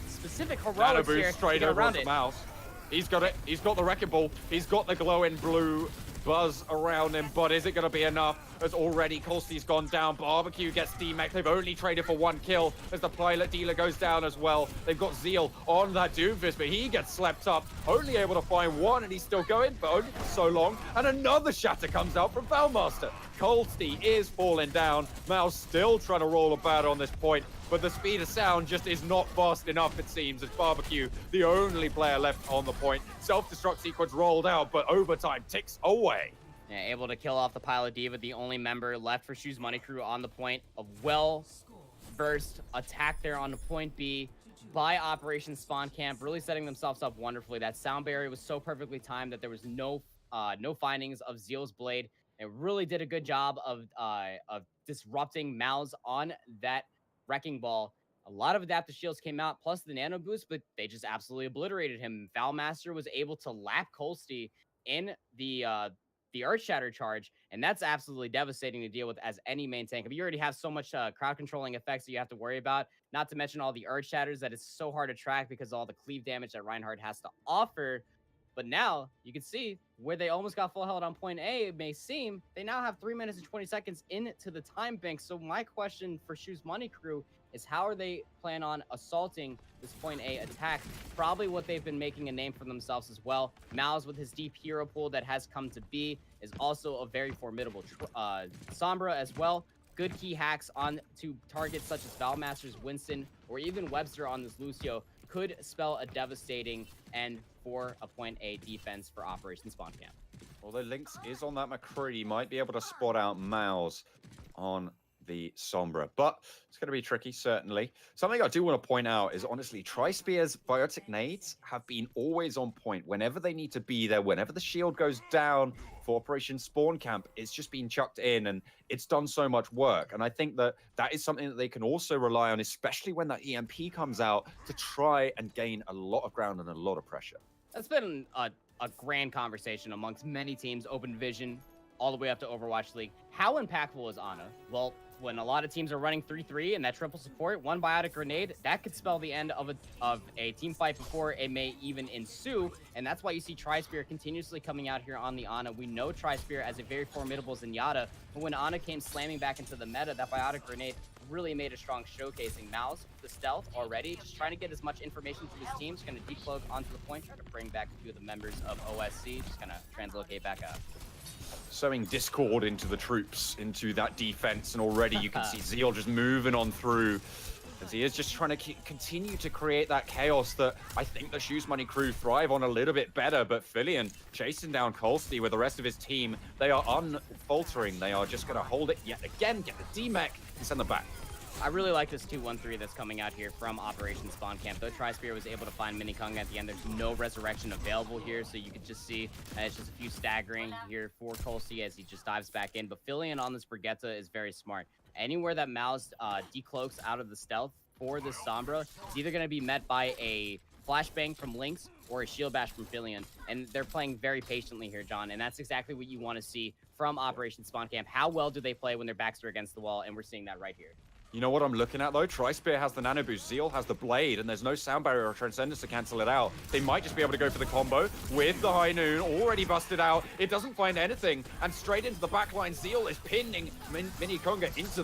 specific heroics here. Straight over onto Mouse. He's got it. He's got the Wrecking Ball. He's got the glowing blue buzz around him, but is it going to be enough? As already Colsty's gone down. Barbecue gets D-Mech. They've only traded for 1 kill as the Pilot Dealer goes down as well. They've got Zeal on that Doomfist, but he gets slept up. Only able to find 1, and he's still going, but only for so long. And another shatter comes out from Valmaster. Colsty is falling down. Mouse still trying to roll a bat on this point, but the speed of sound just is not fast enough, it seems, as Barbecue, the only player left on the point. Self-destruct sequence rolled out, but overtime ticks away. Yeah, able to kill off the Pilot Diva, the only member left for Shus Money Crew on the point. A well-versed attack there on the point B by Operation Spawn Camp, really setting themselves up wonderfully. That sound barrier was so perfectly timed that there was no findings of Zeal's blade. It really did a good job of disrupting Mal's on that Wrecking Ball. A lot of adaptive shields came out, plus the nano boost, but they just absolutely obliterated him. Valmaster was able to lap Colsty in the Earth Shatter charge, and that's absolutely devastating to deal with as any main tank. I mean, you already have so much crowd controlling effects that you have to worry about, not to mention all the Earth Shatters that is so hard to track because of all the cleave damage that Reinhardt has to offer. But now you can see where they almost got full held on point A, it may seem, they now have 3 minutes and 20 seconds into the time bank. So my question for Shus Money Crew is, how are they plan on assaulting this point A attack? Probably what they've been making a name for themselves as well. Mouse with his deep hero pool that has come to be is also a very formidable Sombra as well. Good key hacks on to targets such as Valmaster's Winston or even Webster on this Lucio could spell a devastating end for a point A defense for Operation Spawn Camp. Although Lynx is on that McCree, he might be able to spot out Mouse on the Sombra, but it's going to be tricky, certainly. Something I do want to point out is, honestly, Tri-Spear's Biotic Nades have been always on point. Whenever they need to be there, whenever the shield goes down for Operation Spawn Camp, it's just been chucked in, and it's done so much work. And I think that that is something that they can also rely on, especially when that EMP comes out, to try and gain a lot of ground and a lot of pressure. That's been a grand conversation amongst many teams, Open Division, all the way up to Overwatch League. How impactful is Ana? Well, when a lot of teams are running 3-3 and that triple support, 1 Biotic Grenade, that could spell the end of a team fight before it may even ensue. And that's why you see Tri-Spear continuously coming out here on the Ana. We know Tri-Spear as a very formidable Zenyatta, but when Ana came slamming back into the meta, that Biotic Grenade really made a strong showcasing. Mouse, the stealth already, just trying to get as much information to his team. Just going to decloak onto the point, try to bring back a few of the members of OSC, just going to translocate back up. Sowing discord into the troops, into that defense, and already you can see Zeal just moving on through, as he is just trying to continue to create that chaos that I think the Shus Money Crew thrive on a little bit better. But Fillion chasing down Colsty with the rest of his team, they are unfaltering. They are just going to hold it yet again, get the D-Mech, and send them back. I really like this 2-1-3 that's coming out here from Operation Spawn Camp. Though Tri-Spear was able to find Mini Kung at the end, there's no resurrection available here, so you could just see it's just a few staggering here for Colsey as he just dives back in. But Filian on this Brigitte is very smart. Anywhere that Mao's decloaks out of the stealth for this Sombra is either going to be met by a flashbang from Lynx or a shield bash from Filian, and they're playing very patiently here, John, and that's exactly what you want to see from Operation Spawn Camp. How well do they play when their backs are against the wall, and we're seeing that right here. You know what I'm looking at, though? Tri-Spear has the Nano Boost, Zeal has the Blade, and there's no Sound Barrier or Transcendence to cancel it out. They might just be able to go for the combo with the High Noon, already busted out. It doesn't find anything, and straight into the backline. Zeal is pinning Mini Konga into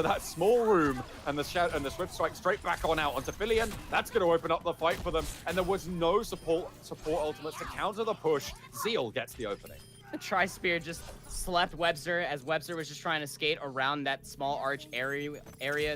that small room, and the Swift Strike straight back on out onto Filian. That's going to open up the fight for them, and there was no support ultimates to counter the push. Zeal gets the opening. Tri-Spear just slept Webster as Webster was just trying to skate around that small arch area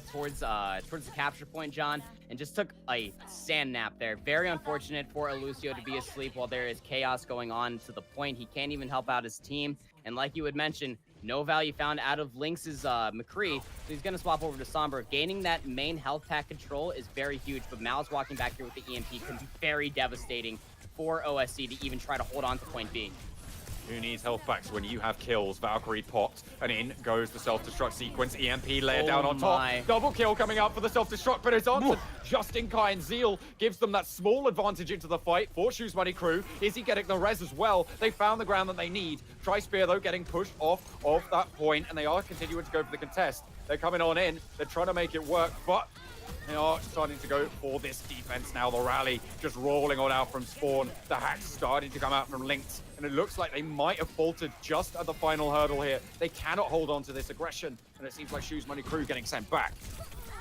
towards the capture point, John, and just took a sand nap there. Very unfortunate for Elucio to be asleep while there is chaos going on to the point. He can't even help out his team. And like you had mentioned, no value found out of Lynx's McCree, so he's going to swap over to Sombra. Gaining that main health pack control is very huge, but Mal's walking back here with the EMP can be very devastating for OSC to even try to hold on to point B. Who needs health packs when you have kills? Valkyrie popped, and in goes the self-destruct sequence. EMP layered down on top. Double kill coming out for the self-destruct, but it's answered just in kind. Zeal gives them that small advantage into the fight for Shus Money Crew. Is he getting the res as well? They found the ground that they need. Tri-Spear, though, getting pushed off of that point, and they are continuing to go for the contest. They're coming on in. They're trying to make it work, but they are starting to go for this defense now. The rally just rolling on out from Spawn. The hacks starting to come out from Lynx. And it looks like they might have faltered just at the final hurdle here. They cannot hold on to this aggression. And it seems like Shus Money Crew getting sent back.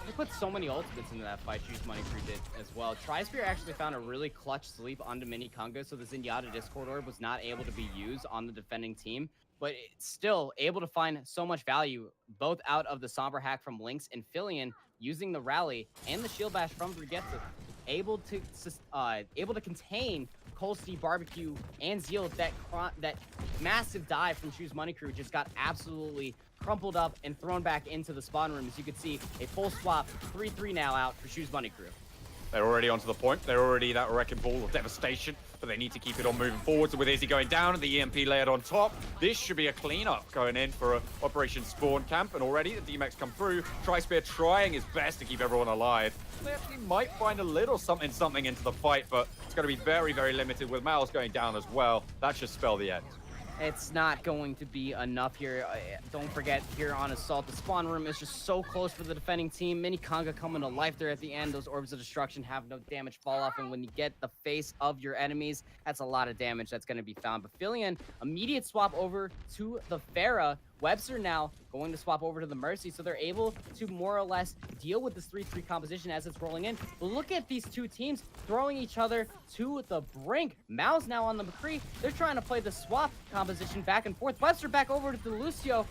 They put so many ultimates into that fight, Shus Money Crew did as well. Tri-Spear actually found a really clutch sleep onto Mini Konga, so the Zenyatta Discord Orb was not able to be used on the defending team. But it's still able to find so much value, both out of the Sombra hack from Lynx and Filian, using the rally and the shield bash from Brigitte, able to contain Colsey, Barbecue, and Zeal. That massive dive from Shus Money Crew just got absolutely crumpled up and thrown back into the spawn room. As you can see, a full swap, 3-3 now out for Shus Money Crew. They're already onto the point. They're already that wrecking ball of devastation, but they need to keep it on moving forward. So with Izzy going down and the EMP layered on top, this should be a cleanup going in for Operation Spawn Camp. And already the D-Max come through. Tri-Spear trying his best to keep everyone alive. They actually might find a little something into the fight, but it's going to be very, very limited with Miles going down as well. That should spell the end. It's not going to be enough here. Don't forget, here on Assault, the spawn room is just so close for the defending team. Mini Konga coming to life there at the end. Those orbs of destruction have no damage fall off, and when you get the face of your enemies, that's a lot of damage that's going to be found. But Filian, immediate swap over to the Pharah. Webster now going to swap over to the Mercy, so they're able to more or less deal with this 3-3 composition as it's rolling in. But look at these two teams throwing each other to the brink. Mao's now on the McCree. They're trying to play the swap composition back and forth. Webster back over to the Lucio.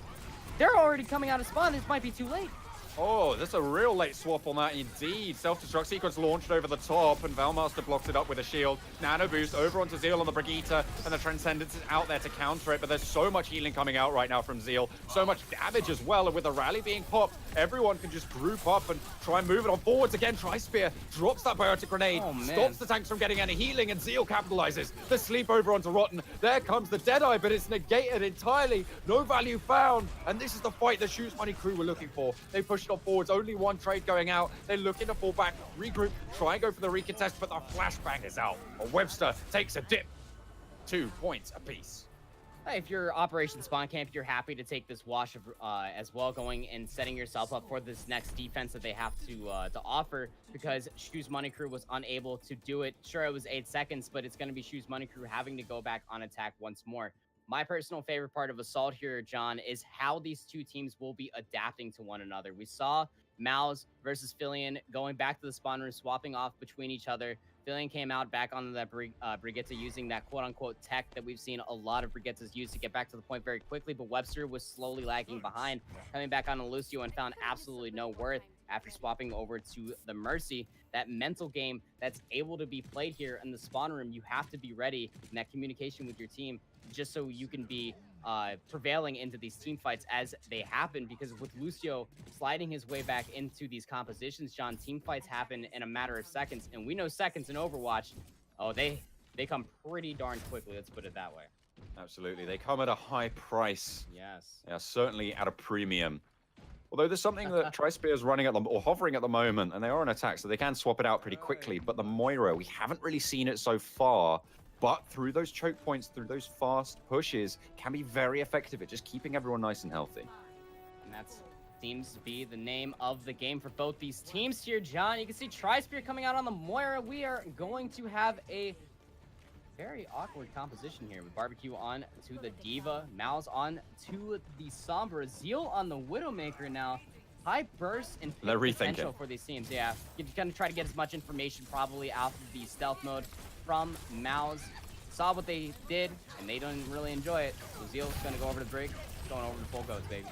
They're already coming out of spawn. This might be too late. Oh, that's a real late swap on that indeed. Self-destruct sequence launched over the top, and Valmaster blocked it up with a shield. Nano boost over onto Zeal on the Brigitte, and the Transcendence is out there to counter it, but there's so much healing coming out right now from Zeal. So much damage as well, and with the rally being popped, everyone can just group up and try and move it on forwards again. Tri-Spear drops that biotic grenade, stops the tanks from getting any healing, and Zeal capitalizes. The sleep over onto Rotten. There comes the Deadeye, but it's negated entirely. No value found, and this is the fight the Shus Money Crew were looking for. They pushed on forwards, only one trade going out. They're looking to fall back, regroup, try and go for the recontest, but the flashbang is out. Webster takes a dip. 2 points apiece. If you're Operation Spawn Camp, you're happy to take this wash of, as well, going and setting yourself up for this next defense that they have to offer, because Shus Money Crew was unable to do it. Sure, it was 8 seconds, but it's going to be Shus Money Crew having to go back on attack once more. My personal favorite part of Assault here, John, is how these two teams will be adapting to one another. We saw Maus versus Filian going back to the spawn room, swapping off between each other. Filian came out back onto that Brigitte using that quote-unquote tech that we've seen a lot of Brigittes use to get back to the point very quickly, but Webster was slowly lagging behind, coming back on Lucio and found absolutely no worth after swapping over to the Mercy. That mental game that's able to be played here in the spawn room, you have to be ready in that communication with your team, just so you can be prevailing into these team fights as they happen, because with Lucio sliding his way back into these compositions, John, team fights happen in a matter of seconds, and we know seconds in Overwatch, they come pretty darn quickly, let's put it that way. Absolutely. They come at a high price. Yes. Yeah, certainly at a premium. Although there's something that Trispear is running at them or hovering at the moment, and they are on attack, so they can swap it out pretty quickly. But the Moira, we haven't really seen it so far. But through those choke points, through those fast pushes, can be very effective at just keeping everyone nice and healthy. And that seems to be the name of the game for both these teams here, John. You can see Trispear coming out on the Moira. We are going to have a very awkward composition here with Barbecue on to the Diva, Mouse on to the Sombra, Zeal on the Widowmaker now. High burst and potential for these teams. Yeah, you're gonna try to get as much information probably out of the stealth mode from Mouse. Saw what they did, and they didn't really enjoy it. So Zeal's gonna go over to Brig, going over to full goats, baby.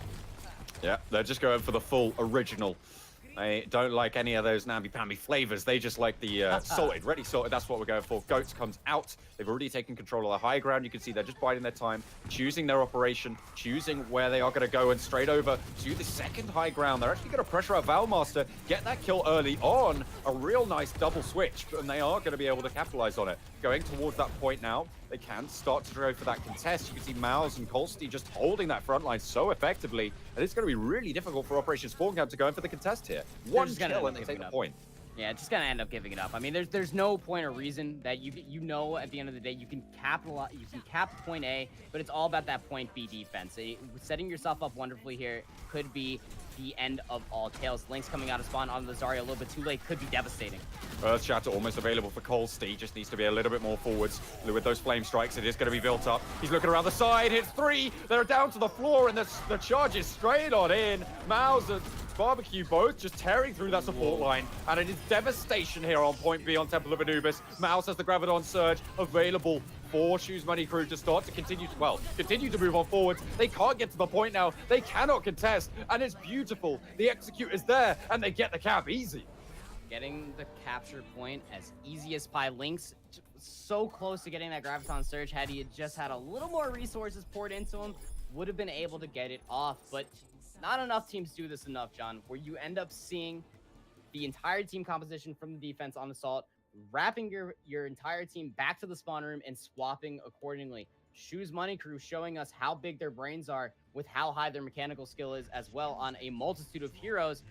Yeah, they're just going for the full original. They don't like any of those namby-pamby flavors. They just like the salted, ready salted. That's what we're going for. Goats comes out. They've already taken control of the high ground. You can see they're just biding their time, choosing their operation, choosing where they are going to go, and straight over to the second high ground. They're actually going to pressure out Valmaster, get that kill early on. A real nice double switch, and they are going to be able to capitalize on it. Going towards that point now. They can start to go for that contest. You can see Mouse and Colsty just holding that front line so effectively. And it's going to be really difficult for Operation Spawn Camp to go in for the contest here. One kill and they take the point. Yeah, just gonna end up giving it up. I mean, there's no point or reason that you know at the end of the day you can capitalize, you can cap point A, but it's all about that point B defense. Setting yourself up wonderfully here could be the end of all tales. Lynx coming out of spawn on the Zarya a little bit too late could be devastating. Earth Shatter almost available for Colsty. Just needs to be a little bit more forwards with those flame strikes. It is going to be built up. He's looking around the side. Hits 3. They're down to the floor, and the charge is straight on in. Mouse and Barbecue both just tearing through that support line, and it is devastation here on point B on Temple of Anubis. Mouse has the Graviton Surge available for Shus Money Crew to start to continue to move on forwards. They can't get to the point now. They cannot contest, and it's beautiful. The execute is there, and they get the cap easy. Getting the capture point as easy as pie. Lynx so close to getting that Graviton Surge. Had he just had a little more resources poured into him, would have been able to get it off, but not enough teams do this enough, John, where you end up seeing the entire team composition from the defense on assault, wrapping your entire team back to the spawn room and swapping accordingly. Shus Money Crew showing us how big their brains are with how high their mechanical skill is as well on a multitude of heroes.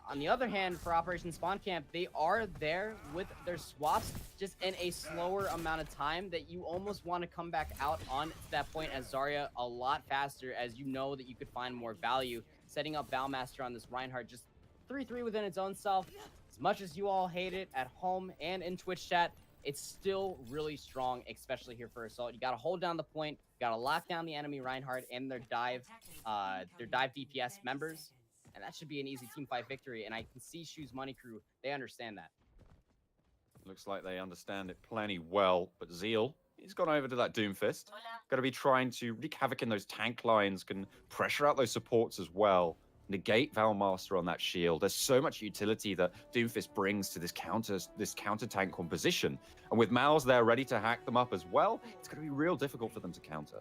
On the other hand, for Operation Spawn Camp, they are there with their swaps just in a slower amount of time that you almost want to come back out on that point as Zarya a lot faster, as you know that you could find more value. Setting up Valmaster on this Reinhardt, just 3-3 within its own self. As much as you all hate it at home and in Twitch chat, it's still really strong, especially here for Assault. You got to hold down the point, got to lock down the enemy Reinhardt and their dive DPS members. And that should be an easy team fight victory. And I can see Shus Money Crew, they understand that. Looks like they understand it plenty well. But Zeal, he's gone over to that Doomfist. Going to be trying to wreak havoc in those tank lines, can pressure out those supports as well. Negate Valmaster on that shield. There's so much utility that Doomfist brings to this counter tank composition. And with Mouse there ready to hack them up as well, it's going to be real difficult for them to counter.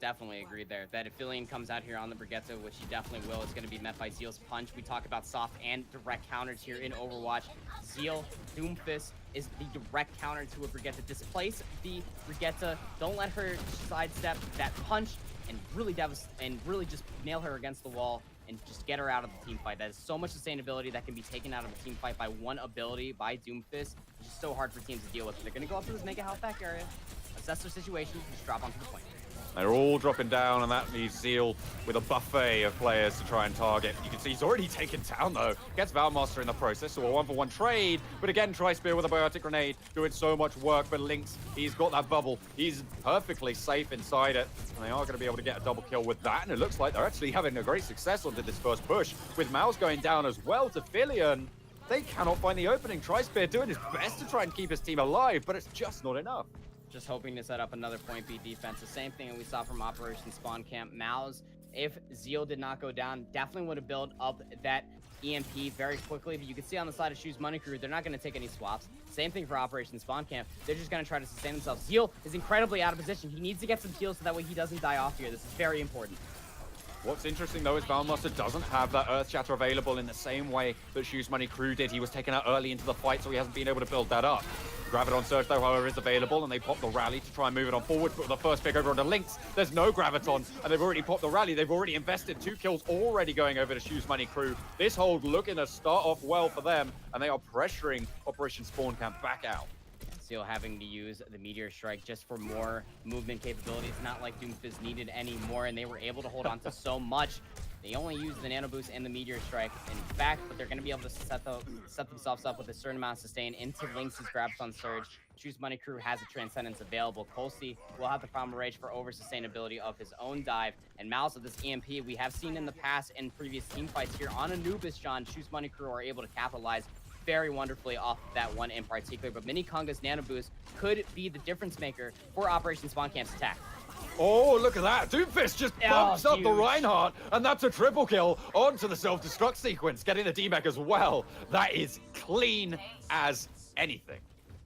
Definitely agreed there. That if Filion comes out here on the Brigitte, which he definitely will, it's going to be met by Zeal's punch. We talk about soft and direct counters here in Overwatch. Zeal, Doomfist is the direct counter to a Brigitte. Displace the Brigitte. Don't let her sidestep that punch and really just nail her against the wall and just get her out of the team fight. That is so much sustainability that can be taken out of a team fight by one ability by Doomfist. It's just so hard for teams to deal with. They're going to go up to this mega health back area, assess their situation, just drop onto the point. They're all dropping down, and that leaves Zeal with a buffet of players to try and target. You can see he's already taken down, though. Gets Valmaster in the process, so a 1-for-1 trade. But again, Trispear with a biotic grenade, doing so much work. But Lynx, he's got that bubble. He's perfectly safe inside it. And they are going to be able to get a double kill with that. And it looks like they're actually having a great success onto this first push. With Mouse going down as well to Filion. They cannot find the opening. Trispear doing his best to try and keep his team alive, but it's just not enough. Just hoping to set up another point B defense. The same thing that we saw from Operation Spawn Camp. Mouse if Zeal did not go down, definitely would have built up that EMP very quickly. But you can see on the side of Shus Money Crew, they're not going to take any swaps. Same thing for Operation Spawn Camp. They're just going to try to sustain themselves. Zeal is incredibly out of position. He needs to get some kills so that way he doesn't die off here. This is very important. What's interesting, though, is Valmaster doesn't have that Earth Shatter available in the same way that Shus Money Crew did. He was taken out early into the fight, so he hasn't been able to build that up. Graviton Surge, though, however, is available, and they pop the rally to try and move it on forward. But the first pick over onto Lynx, there's no Graviton, and they've already popped the rally. They've already invested 2 kills already going over to Shus Money Crew. This hold looking to start off well for them, and they are pressuring Operation Spawn Camp back out. Seal having to use the Meteor Strike just for more movement capabilities. Not like Doomfist needed any more, and they were able to hold on to so much. They only used the Nano Boost and the Meteor Strike. In fact, but they're going to be able to set themselves up with a certain amount of sustain into Lynx's Graviton Surge. Shus Money Crew has a Transcendence available. Colsey will have the Primal Rage for over sustainability of his own dive. And Mouse of this EMP, we have seen in the past in previous team fights here on Anubis, John, Shus Money Crew are able to capitalize very wonderfully off of that one in particular. But Mini Konga's Nano Boost could be the difference maker for Operation Spawn Camp's attack. Oh, look at that. Doomfist just bumps up the Reinhardt, and that's a triple kill onto the self-destruct sequence, getting the D-Mech as well. That is clean as anything.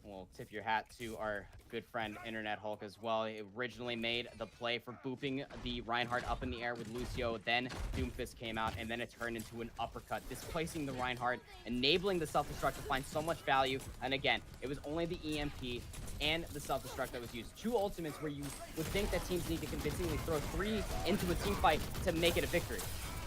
We'll tip your hat to our good friend Internet Hulk as well. He originally made the play for booping the Reinhardt up in the air with Lucio, then Doomfist came out, and then it turned into an uppercut, displacing the Reinhardt, enabling the self-destruct to find so much value. And again, it was only the EMP and the self-destruct that was used. 2 ultimates where you would think that teams need to convincingly throw 3 into a team fight to make it a victory.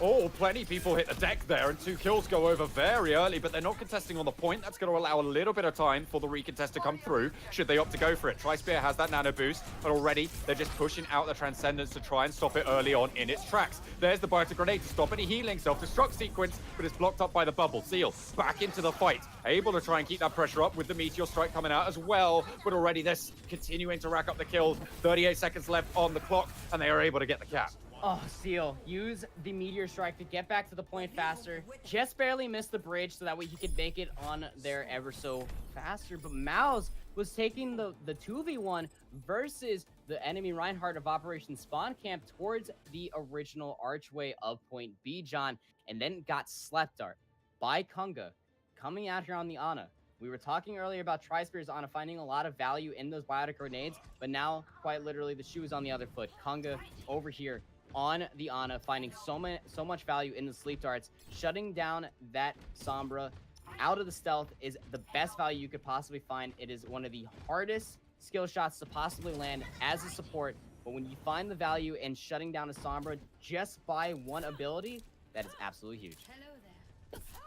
Oh, plenty of people hit the deck there, and 2 kills go over very early, but they're not contesting on the point. That's going to allow a little bit of time for the recontest to come through, should they opt to go for it. Tri-Spear has that nano boost, but already they're just pushing out the Transcendence to try and stop it early on in its tracks. There's the Biotic Grenade to stop any healing self-destruct sequence, but it's blocked up by the bubble. Seal back into the fight, able to try and keep that pressure up with the Meteor Strike coming out as well, but already they're continuing to rack up the kills. 38 seconds left on the clock, and they are able to get the cap. Oh, Seal, use the Meteor Strike to get back to the point faster. Just barely missed the bridge so that way he could make it on there ever so faster. But Mouse was taking the 2v1 versus the enemy Reinhardt of Operation Spawn Camp towards the original archway of point B, John, and then got slept dart by Kunga coming out here on the Ana. We were talking earlier about Tri-Spear's Ana finding a lot of value in those biotic grenades, but now, quite literally, the shoe is on the other foot. Kunga over here on the Ana, finding so much value in the sleep darts, shutting down that Sombra out of the stealth is the best value you could possibly find. It is one of the hardest skill shots to possibly land as a support, but when you find the value in shutting down a Sombra just by one ability, that is absolutely huge.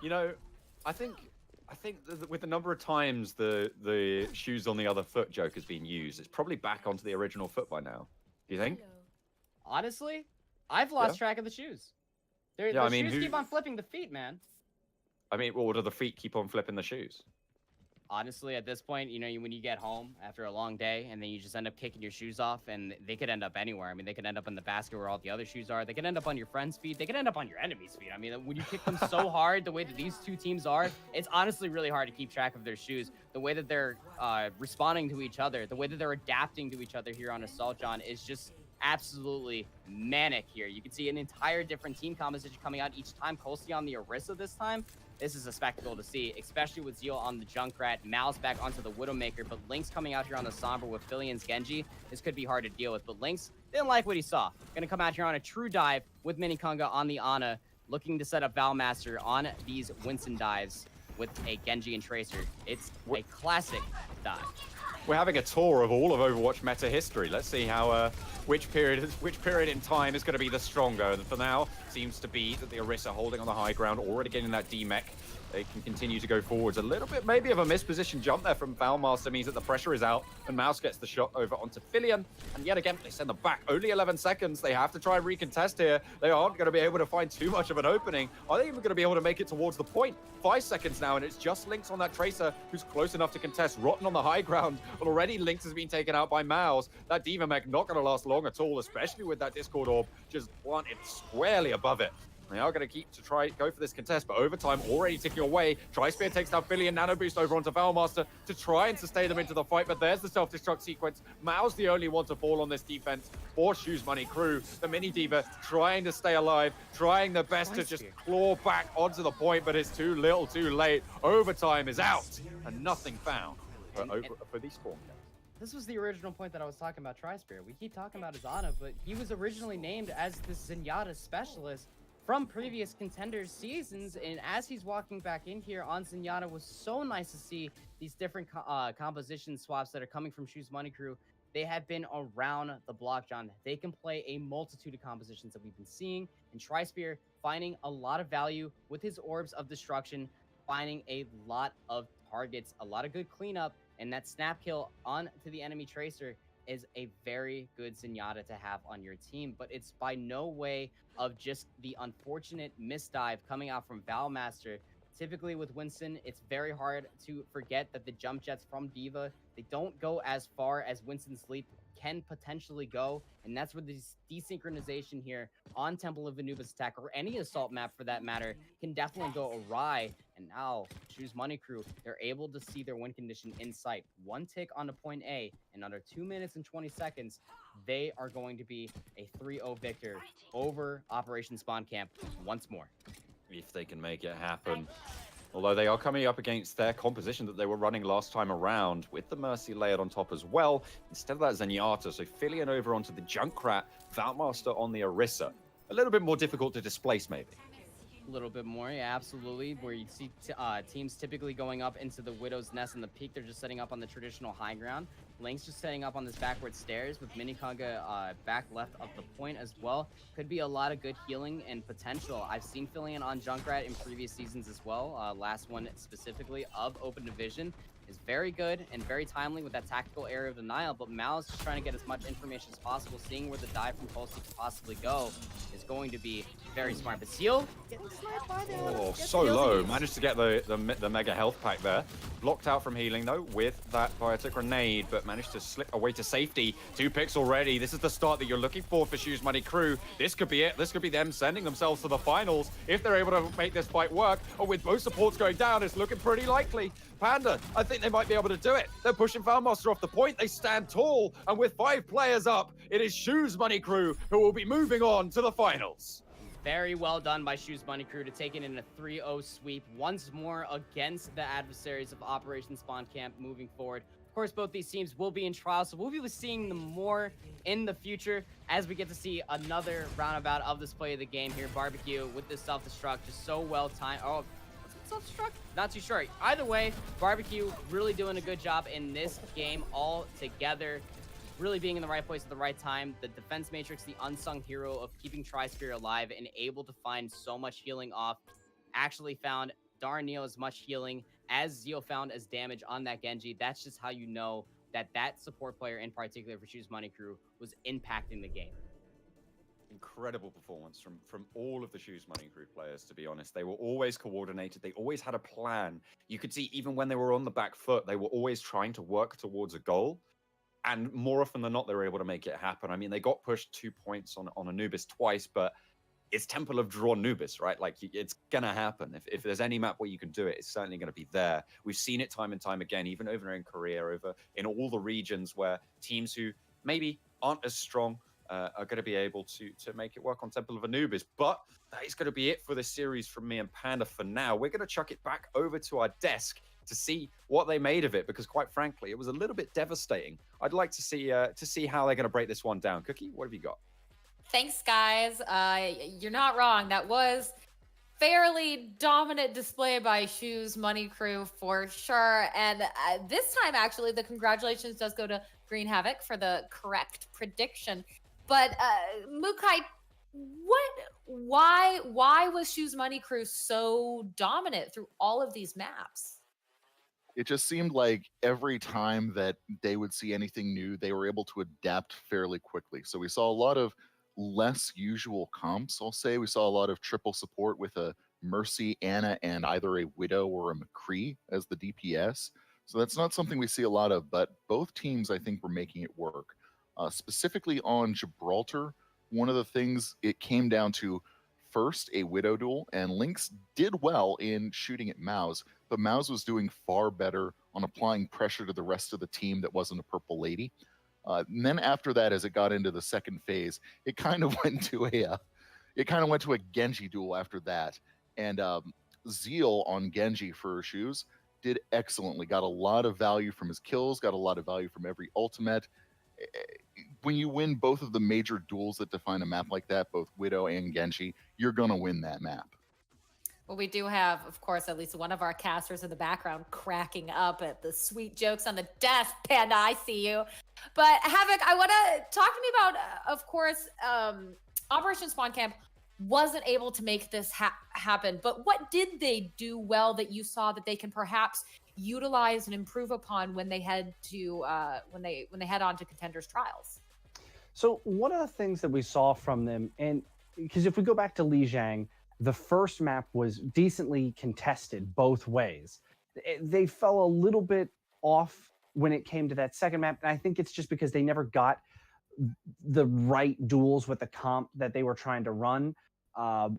You know, I think that with the number of times the shoes on the other foot joke has been used, it's probably back onto the original foot by now. Do you think? Honestly, I've lost track of the shoes. The shoes keep on flipping the feet, man. I mean, well, do the feet keep on flipping the shoes? Honestly, at this point, you know, when you get home after a long day and then you just end up kicking your shoes off, and they could end up anywhere. I mean, they could end up in the basket where all the other shoes are. They could end up on your friend's feet. They could end up on your enemy's feet. I mean, when you kick them so hard, the way that these two teams are, it's honestly really hard to keep track of their shoes. The way that they're responding to each other, the way that they're adapting to each other here on Assault, John, is just absolutely manic here. You can see an entire different team composition coming out each time. Colsey on the Orisa this time. This is a spectacle to see, especially with Zeal on the Junkrat, Mal's back onto the Widowmaker, but Lynx coming out here on the Sombra with Filian's Genji. This could be hard to deal with, but Lynx didn't like what he saw. Gonna come out here on a true dive with Mini Konga on the Ana, looking to set up Valmaster on these Winston dives with a Genji and Tracer. It's a classic dive. We're having a tour of all of Overwatch meta history. Let's see how which period in time is going to be the stronger. And for now, seems to be that the Orisa holding on the high ground, already getting that D-Mech. They can continue to go forwards. A little bit maybe of a mispositioned jump there from Valmaster means that the pressure is out, and Mouse gets the shot over onto Filian. And yet again, they send them back. Only 11 seconds. They have to try and recontest here. They aren't going to be able to find too much of an opening. Are they even going to be able to make it towards the point? 5 seconds now, and it's just Lynx on that Tracer who's close enough to contest. Rotten on the high ground. And already Lynx has been taken out by Mouse. That D.Va Mech not going to last long at all, especially with that Discord Orb just planted squarely above it. They are going to keep to try go for this contest, but overtime already ticking away. Tri-Spear takes down Philly and Nano Boost over onto Valmaster to try and sustain them into the fight, but there's the self-destruct sequence. Mao's the only one to fall on this defense for Shoes Money Crew. The Mini Diva trying to stay alive, trying their best to just claw back onto the point, but it's too little too late. Overtime is out and nothing found for these spawn kills. This was the original point that I was talking about Tri-Spear. We keep talking about Azana, but he was originally named as the Zenyatta specialist from previous contenders seasons, and as he's walking back in here on Zenyatta, was so nice to see these different composition swaps that are coming from Shoes Money Crew. They have been around the block, John. They can play a multitude of compositions that we've been seeing, and Tri-Spear finding a lot of value with his Orbs of Destruction, finding a lot of targets, a lot of good cleanup, and that snap kill on to the enemy Tracer is a very good Zenyatta to have on your team, but it's by no way of just the unfortunate misdive coming out from Valmaster. Typically with Winston, it's very hard to forget that the jump jets from D.Va, they don't go as far as Winston's leap can potentially go, and that's where this desynchronization here on Temple of Anubis attack, or any assault map for that matter, can definitely go awry. And now, Shoes Money Crew, they're able to see their win condition in sight. One tick onto point A, in under 2 minutes and 20 seconds, they are going to be a 3-0 victor over Operation Spawn Camp once more. If they can make it happen. Although they are coming up against their composition that they were running last time around with the Mercy layered on top as well. Instead of that Zenyatta, so Filian over onto the Junkrat, Valmaster on the Orisa. A little bit more difficult to displace maybe. A little bit more, yeah, absolutely. Where you see teams typically going up into the Widow's Nest and the Peak, they're just setting up on the traditional high ground. Link's just setting up on this backward stairs with Minikonga back left of the point as well. Could be a lot of good healing and potential. I've seen Filian on Junkrat in previous seasons as well. Last one specifically of Open Division is very good and very timely with that tactical area of denial, but Mao's just trying to get as much information as possible. Seeing where the dive from Pulse could possibly go is going to be very smart. But Seal getting sniped by there. Oh, so low. Managed to get the mega health pack there. Blocked out from healing though with that Biotic grenade, but managed to slip away to safety. 2 picks already. This is the start that you're looking for Shoes Money Crew. This could be it. This could be them sending themselves to the finals if they're able to make this fight work. Or with both supports going down, it's looking pretty likely. Panda, I think they might be able to do it. They're pushing Valmaster off the point. They stand tall, and with 5 players up, it is Shoes Money Crew who will be moving on to the finals. Very well done by Shoes Money Crew to take it in a 3-0 sweep once more against the adversaries of Operation Spawn Camp moving forward. Of course, both these teams will be in trials, so we'll be seeing them more in the future as we get to see another roundabout of this play of the game here. Barbecue with this self-destruct just so well timed. Oh, self-destruct? Not too sure. Either way, Barbecue really doing a good job in this game all together. Really being in the right place at the right time. The defense matrix, the unsung hero of keeping Tri-Spear alive and able to find so much healing off. Actually found darn near as much healing as Zeo found as damage on that Genji. That's just how you know that that support player in particular for Shoes Money Crew was impacting the game. Incredible performance from all of the Shoes Money Crew players, to be honest. They were always coordinated. They always had a plan. You could see even when they were on the back foot, they were always trying to work towards a goal. And more often than not, they were able to make it happen. I mean, they got pushed 2 points on Anubis twice, but it's Temple of Draw Anubis, right? Like, it's going to happen. If there's any map where you can do it, it's certainly going to be there. We've seen it time and time again, even over in Korea, over in all the regions where teams who maybe aren't as strong are going to be able to make it work on Temple of Anubis. But that is going to be it for this series from me and Panda for now. We're going to chuck it back over to our desk to see what they made of it, because quite frankly, it was a little bit devastating. I'd like to see how they're going to break this one down. Cookie, what have you got? Thanks, guys. You're not wrong. That was fairly dominant display by Shoes Money Crew for sure. And this time, actually, the congratulations does go to Green Havoc for the correct prediction. But Mukai, why was Shoes Money Crew so dominant through all of these maps? It just seemed like every time that they would see anything new, they were able to adapt fairly quickly. So we saw a lot of less usual comps, I'll say. We saw a lot of triple support with a Mercy, Ana, and either a Widow or a McCree as the DPS. So that's not something we see a lot of, but both teams, I think, were making it work. Specifically on Gibraltar, one of the things it came down to first a Widow duel, and Lynx did well in shooting at Mouse, but Mouse was doing far better on applying pressure to the rest of the team that wasn't a purple lady. And then after that, as it got into the second phase, it kind of went to a Genji duel after that, and Zeal on Genji for Shus did excellently. Got a lot of value from his kills, got a lot of value from every ultimate. When you win both of the major duels that define a map like that, both Widow and Genji, you're gonna win that map. Well, we do have, of course, at least one of our casters in the background cracking up at the sweet jokes on the desk. Panda, I see you. But Havoc, I want to talk to me about, of course, Operation Spawn Camp wasn't able to make this happen. But what did they do well that you saw that they can perhaps utilize and improve upon when they head to when they head on to Contenders Trials? So one of the things that we saw from them, and because if we go back to Lijiang, the first map was decently contested both ways. They fell a little bit off when it came to that second map, and I think it's just because they never got the right duels with the comp that they were trying to run.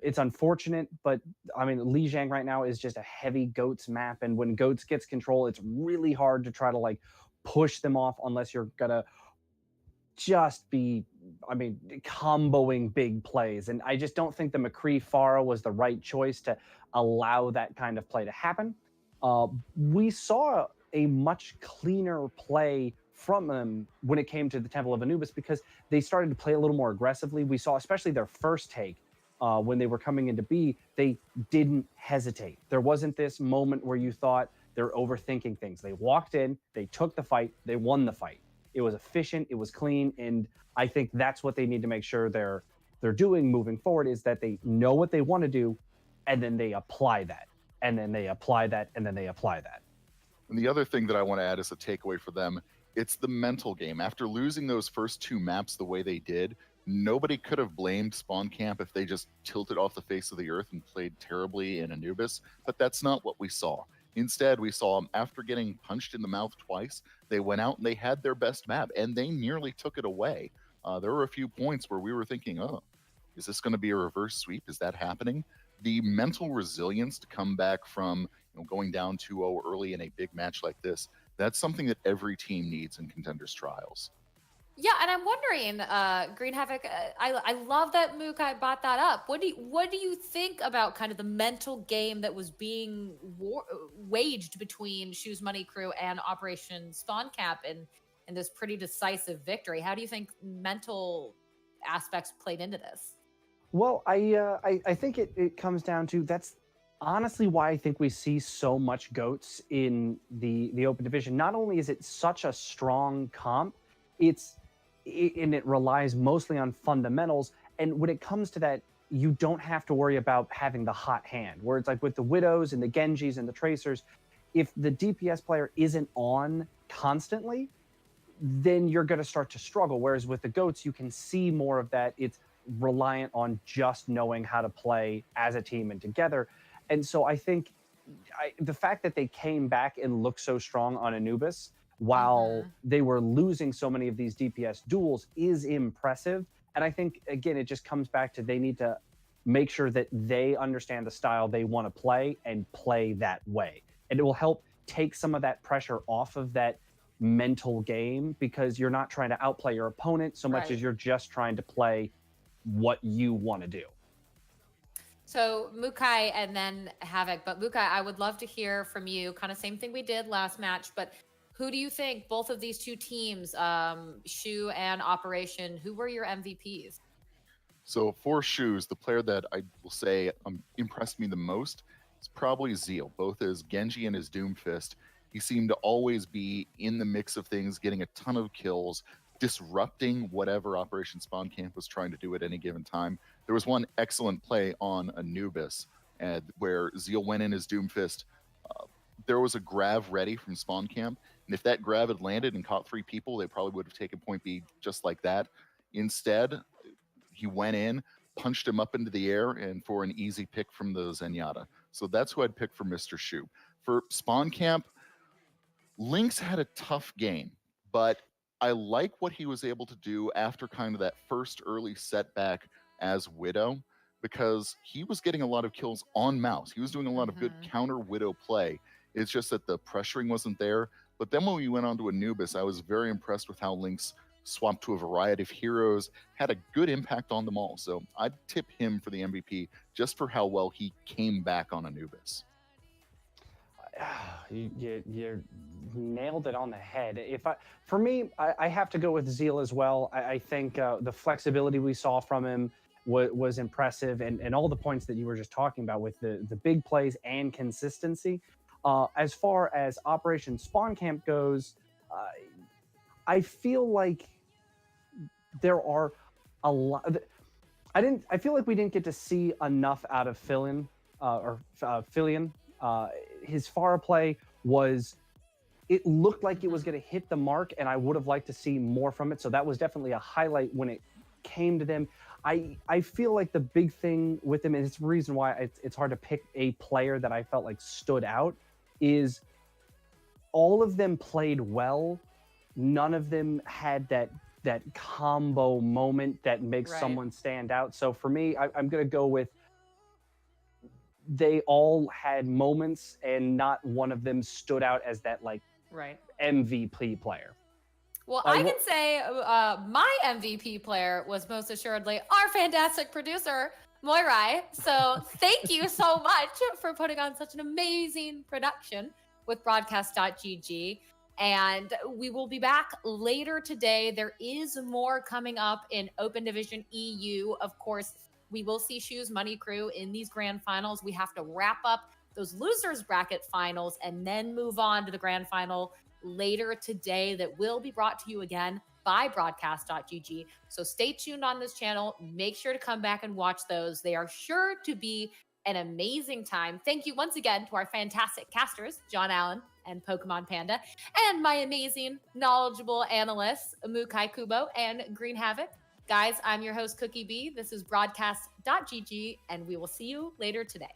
It's unfortunate, but I mean, Lijiang right now is just a heavy Goats map, and when Goats gets control, it's really hard to try to like push them off unless you're gonna just be, I mean, comboing big plays. And I just don't think the McCree Farah was the right choice to allow that kind of play to happen. We saw a much cleaner play from them when it came to the Temple of Anubis because they started to play a little more aggressively. We saw, especially their first take, when they were coming into B, they didn't hesitate. There wasn't this moment where you thought they're overthinking things. They walked in, they took the fight, they won the fight. It was efficient, it was clean, and I think that's what they need to make sure they're doing moving forward is that they know what they want to do, and then they apply that, and then they apply that, and then they apply that. And the other thing that I want to add as a takeaway for them, it's the mental game. After losing those first two maps the way they did, nobody could have blamed Spawn Camp if they just tilted off the face of the earth and played terribly in Anubis, but that's not what we saw. Instead, we saw them after getting punched in the mouth twice, they went out and they had their best map, and they nearly took it away. There were a few points where we were thinking, oh, is this going to be a reverse sweep? Is that happening? The mental resilience to come back from going down 2-0 early in a big match like this, that's something that every team needs in Contenders Trials. Yeah, and I'm wondering, Green Havoc, I love that Mukai brought that up. What do you think about kind of the mental game that was being waged between Shus Money Crew and Operation Spawn Camp in this pretty decisive victory? How do you think mental aspects played into this? Well, I think it comes down to that's honestly why I think we see so much Goats in the open division. Not only is it such a strong comp, and it relies mostly on fundamentals. And when it comes to that, you don't have to worry about having the hot hand. Where it's like with the Widows and the Genjis and the Tracers, if the DPS player isn't on constantly, then you're going to start to struggle. Whereas with the Goats, you can see more of that. It's reliant on just knowing how to play as a team and together. And so I think the fact that they came back and looked so strong on Anubis while they were losing so many of these DPS duels is impressive. And I think, again, it just comes back to they need to make sure that they understand the style they want to play and play that way. And it will help take some of that pressure off of that mental game because you're not trying to outplay your opponent so much as you're just trying to play what you want to do. So Mukai and then Havoc, but Mukai, I would love to hear from you, kind of same thing we did last match, but who do you think both of these two teams, Shu and Operation, who were your MVPs? So for Shus, the player that I will say impressed me the most is probably Zeal, both as Genji and his Doomfist. He seemed to always be in the mix of things, getting a ton of kills, disrupting whatever Operation Spawn Camp was trying to do at any given time. There was one excellent play on Anubis where Zeal went in his Doomfist. There was a grav ready from Spawn Camp, and if that grav had landed and caught 3 people, they probably would have taken point B just like that. Instead, he went in, punched him up into the air, and for an easy pick from the Zenyatta. So that's who I'd pick for Mr. Shu. For Spawn Camp, Lynx had a tough game, but I like what he was able to do after kind of that first early setback as Widow, because he was getting a lot of kills on Mouse. He was doing a lot of good counter Widow play. It's just that the pressuring wasn't there. But then when we went on to Anubis, I was very impressed with how Lynx swapped to a variety of heroes, had a good impact on them all. So I'd tip him for the MVP just for how well he came back on Anubis. You nailed it on the head. For me, I have to go with Zeal as well. I think the flexibility we saw from him was impressive, and all the points that you were just talking about with the big plays and consistency. As far as Operation Spawn Camp goes, I feel like there are a lot. I feel like we didn't get to see enough out of Filion. His Pharah play it looked like it was going to hit the mark, and I would have liked to see more from it. So that was definitely a highlight when it came to them. I feel like the big thing with him, and it's the reason why it's hard to pick a player that I felt like stood out, is all of them played well. None of them had that combo moment that makes someone stand out. So for me, I'm going to go with they all had moments, and not one of them stood out as that MVP player. Well, I can say my MVP player was most assuredly our fantastic producer, Moirai. So thank you so much for putting on such an amazing production with Broadcast.gg. And we will be back later today. There is more coming up in Open Division EU. Of course, we will see Shus Money Crew in these grand finals. We have to wrap up those losers bracket finals and then move on to the grand final later today that will be brought to you again by Broadcast.gg. So stay tuned on this channel. Make sure to come back and watch those. They are sure to be an amazing time. Thank you once again to our fantastic casters, John Allen and Pokemon Panda, and my amazing, knowledgeable analysts, Mukai Kubo and Green Havoc. Guys, I'm your host, Cookie B. This is Broadcast.gg, and we will see you later today.